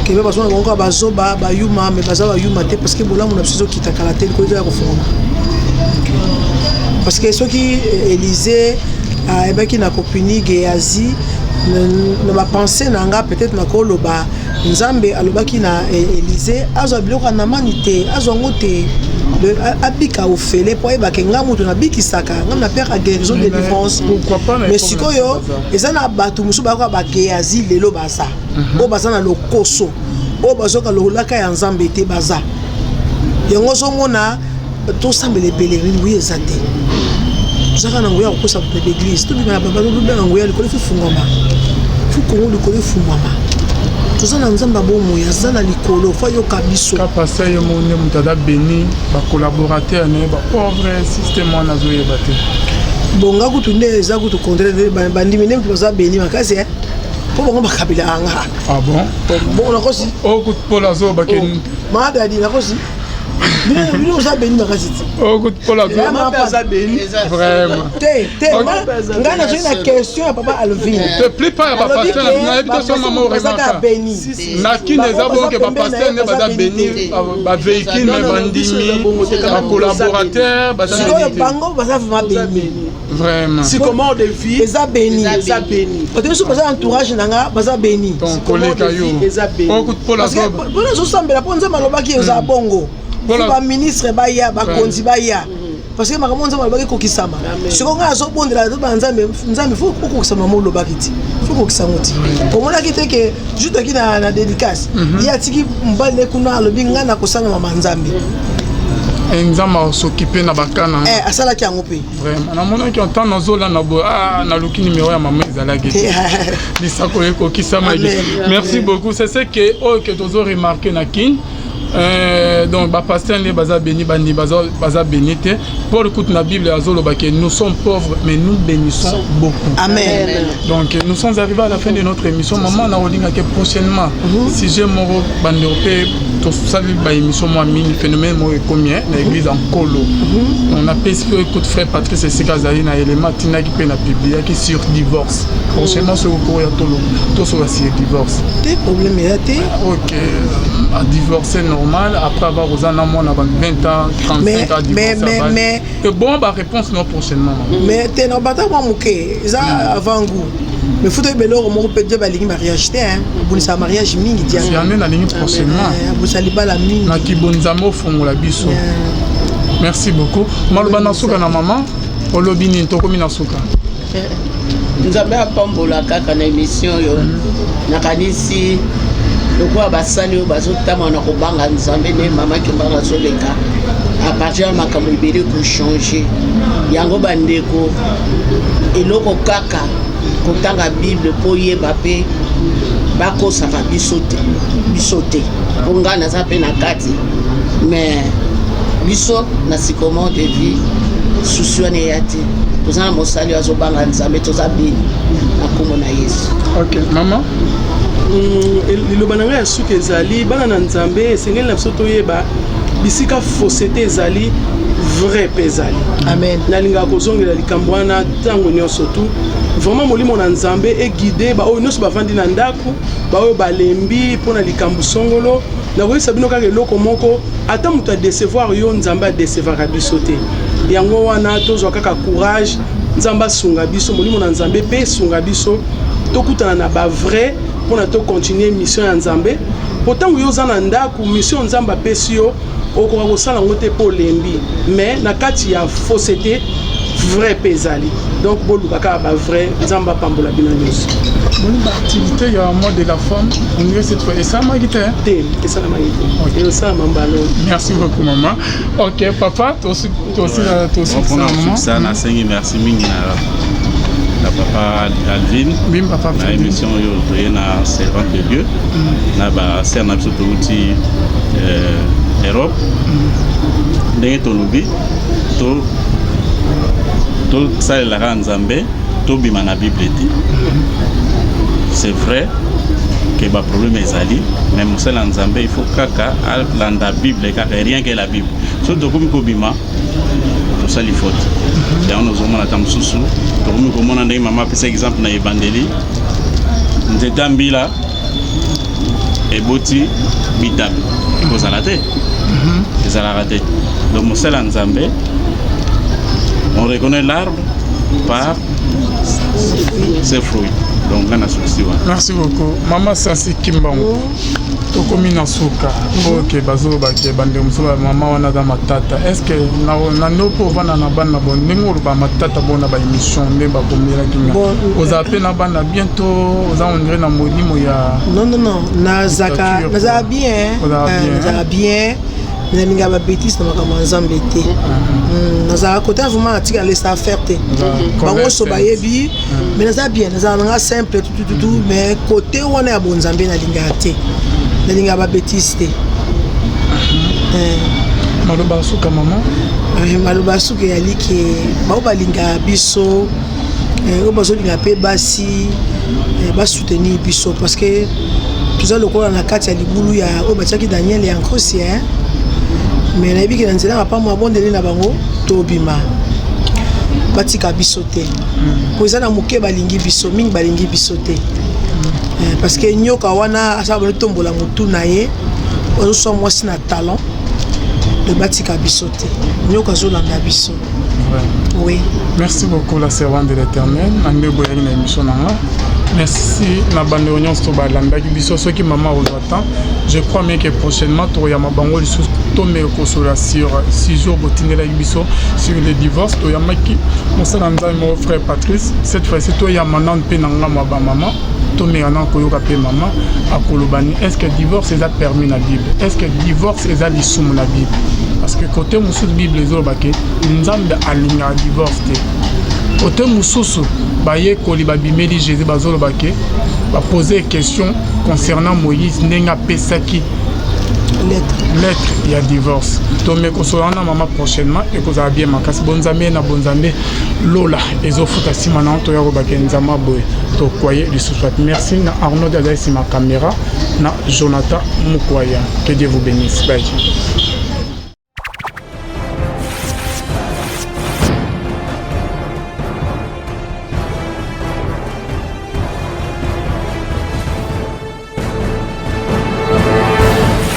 Speaker 2: kebe bazona bango bazoba bayuma mais baza bayuma te parce que bolamu na biso ezokita kala te likolo ya kofungama parce que soki Élisée ayebaki na kopuni Géasi na bapense na nga peut-être nakoloba nzambe alobaki na Élisée azwa biloko na mani te azwa ngo te abika ofele po ayebake nga moto nabikisaka nga na père a guérison de délivrance mais sikoyo eza na bato mosusu bayoka bagéasi lelo baza oyo baza na lokoso oyo bazoka lolaka ya nzambe te baza yango ozomona tosambela ebele nguya eza te tozaka na nguya kokosa bato na église tobimana babalobenga nguya likolo efufungwama fukongo likolo efungwama toza na nzambe abomoya aza na likolo fa yoka biso
Speaker 1: kapasa ye monde moto aza beni bacolaborateur na ye bapauvre système wana azoyeba te
Speaker 2: bonga kutu nde eza kutu contraire bandimi nde moto baza beni makasi mpo bango bakabila anga
Speaker 1: ah bon
Speaker 2: bon nakosi
Speaker 1: oyo kutu mpona azobake
Speaker 2: maadadi nakosi bino oza beni makasi te
Speaker 1: oyo kutu mpona
Speaker 3: aza beni
Speaker 1: vraiment
Speaker 2: te ngai nazoki na question ya papa Alvin
Speaker 1: te plupart ya bapaster nayebi te so mama oremaka na kine eza bonke bapaster nde baza beni bavéhicule me bandimi bacolaborateur
Speaker 2: sikoyo bango baza vraiment beni
Speaker 1: vraiment
Speaker 3: si comment de vie
Speaker 2: eza beni ote biso baza entourage na nga baza beni
Speaker 1: donc koleka yo oyo kutu mpona
Speaker 2: mpona ozosambela mpo nzambe alobaki eza bongo baministre baya bakonzi baya parce que makambo nzambe alobaki ekokisama siko ngai azobondela toba nzambe fo okokisama mo olobaki ti fo okokisango ti omonaki te ke juste aki na dédicace ye atiki mobali ne kuna alobi ngai nakosanga mama nzambe
Speaker 1: nzambe asokipe na bakana
Speaker 2: asalaki yango mpe
Speaker 1: vraiment namonaki ntan nazolanda boye naluki nimero ya mama ezalaki te lisako ekokisama merci beaucoup c'est ce que oyo ke tozoremarke na kine Donc pasteur les baza béni bandi baza béni te pour écouter la Bible azolo que nous sommes pauvres mais nous bénissons beaucoup.
Speaker 2: Amen.
Speaker 1: Donc nous sommes arrivés à la fin de notre émission. Maman na olinga que prochainement si j'ai mon bandi opé to sali ba émission moi mini phénomène moi combien na église en Kolo. On a pesé écoute frère Patrice et Sikazali na élément tina qui peut na publier qui sur divorce. Prochainement ce cours ya tolo to so sur divorce.
Speaker 2: Des problèmes là té.
Speaker 1: OK, à divorcer normal après avoir aux an moi na 20 ans 35 ans divorcer. Mais bon ba réponse non prochainement.
Speaker 2: Mais té na bata moi muké ça avant goût. Mais faut que beloro mo peut dire ba lingi mariage té hein. Bon ça mariage mingi dia.
Speaker 1: Si amène la ligne prochainement.
Speaker 2: Vous allez pas la mingi.
Speaker 1: Na ki bonzamo fongola biso. Merci beaucoup. Maloba na suka na maman. Olobini tokomi na suka.
Speaker 4: Nzambe apambola kaka na émission yo. Nakanisi lokola basali oyo bazotama na kobanga Nzambe ne mama kimbanga zoleka. À partir ya makambo ebele kochange. Yango bandeko eloko kaka kotanga Bible po yeba pe bakosaka biso te po nga naza mpe na kati mais biso na sikomo de vie susi wana eya te toza na mosali oyo azobanga Nzambe toza beni na nkombo na Yesu.
Speaker 1: Ok mama
Speaker 3: liloba na ngai ya suki ezali bana na Nzambe esengeli na biso toyeba bisika fausseté ezali vrai mpe ezali.
Speaker 2: Amen.
Speaker 3: Nalingaka kozongela likambo wana ntango nyonso tu vraiment molimo na Nzambe eguide baoyo nyonso bavandi na ndako baoyo balembi mpona likambo songolo nakoyebisa bino kaka eloko moko ata moto adecevoir yo Nzambe adecevaka biso te yango wana tozwa kaka courage Nzambe asunga biso molimo na Nzambe mpe esunga biso tokutana na bavrai mpona tocontinue mission ya Nzambe po ntango yo oza na ndako mission Nzambe apesi yo okoka kosala yango te mpo olembi mais na kati ya fausseté vrai mpe ezali donc boluka kaka bavrai Nzambe apambola bino nyonso.
Speaker 1: Bonne activité il y a un mot de la femme on dirait cette fois et ça m'a guité
Speaker 3: te esalama te esalama mbalo.
Speaker 1: Merci beaucoup maman. Ok papa toi aussi
Speaker 5: maman ça na sengi merci mingi na papa Alvin
Speaker 1: bim papa
Speaker 5: na émission yo toye na servant de Dieu na ba ser na biso touti Europe ndenge tolobi to salelaka Nzambe tobima na Bible te. C'est vrai que ba problème ezali mais mosala Nzambe il faut kaka alanda Bible kaka rien que la Bible so tokomi kobima tosali faute yango nozomona ta mosusu tokomi komona ndenge mama apesa exemple na evangeli nzeta mbila eboti bitabe kozala te ezalaka te donc mosala Nzambe on reconnaît l'arbre par ses fruits. Donc là,
Speaker 1: merci beaucoup. Maman Sansi Kimbango. Tokomi na suka. Ok, bazo bake bande musula mama wana da matata. Est-ce que na no po vana na bana bon ningo ba matata bona ba émission ne ba komira kinga. Oza pe na bana bientôt oza on dirait na molimo ya.
Speaker 2: Non, na zaka bien. Naza bien. Nalinga ba bêtise na makambo Nzambe te. Naza côté vraiment atika laisser faire te. Bango so ba yebi mais naza bien naza nga simple tout mais côté wana ya bonzambe nalinga te. Nalinga ba bêtise te.
Speaker 1: Maloba suka maman.
Speaker 2: Maloba suka yali ke ba balinga biso o bazo linga pe basi ba soutenir biso parce que tout ça le ko na kati ya libulu ya o batiaki Daniel ya nkosi hein. Mais na biki na nzela pa mo abondeli na bango tobima batika biso te ko eza na moke balingi biso mingi balingi biso te parce que nyoka wana asa ba tombola mutu na ye ozo so mwasi na talent de batika biso te nyoka zo landa biso. Oui.
Speaker 1: Merci beaucoup la servante de l'Éternel. Ande boyani na émission nanga. Merci na bande union to balanda ki biso soki maman ozata. Je crois bien que prochainement to ya mabango lisu to me kosola sur 6 jours botingela biso sur le divorce to ya maki mosala nzai mon frère Patrice cette fois-ci to ya manan pe nanga maba maman to me ana koyoka pe maman akolobani est-ce que divorce est permis na Bible? Est-ce que divorce est lisumu na Bible? Parce que côté musu Bible ezobake Nzambe alinga divorce te. Côté mususu baye koli babimeli Jésus bazolobake ba poser question concernant Moïse nenga pesaki lettre il y a divorce tomé kosolana mama prochainement et kozala bien makasi bonzambe na bonzambe lola ezofuta sima na to yako bakenzama boy to kwaye lisusu. Merci na Arnaud Dadaï ma caméra na Jonathan Mukwaya, que Dieu vous bénisse. Bye.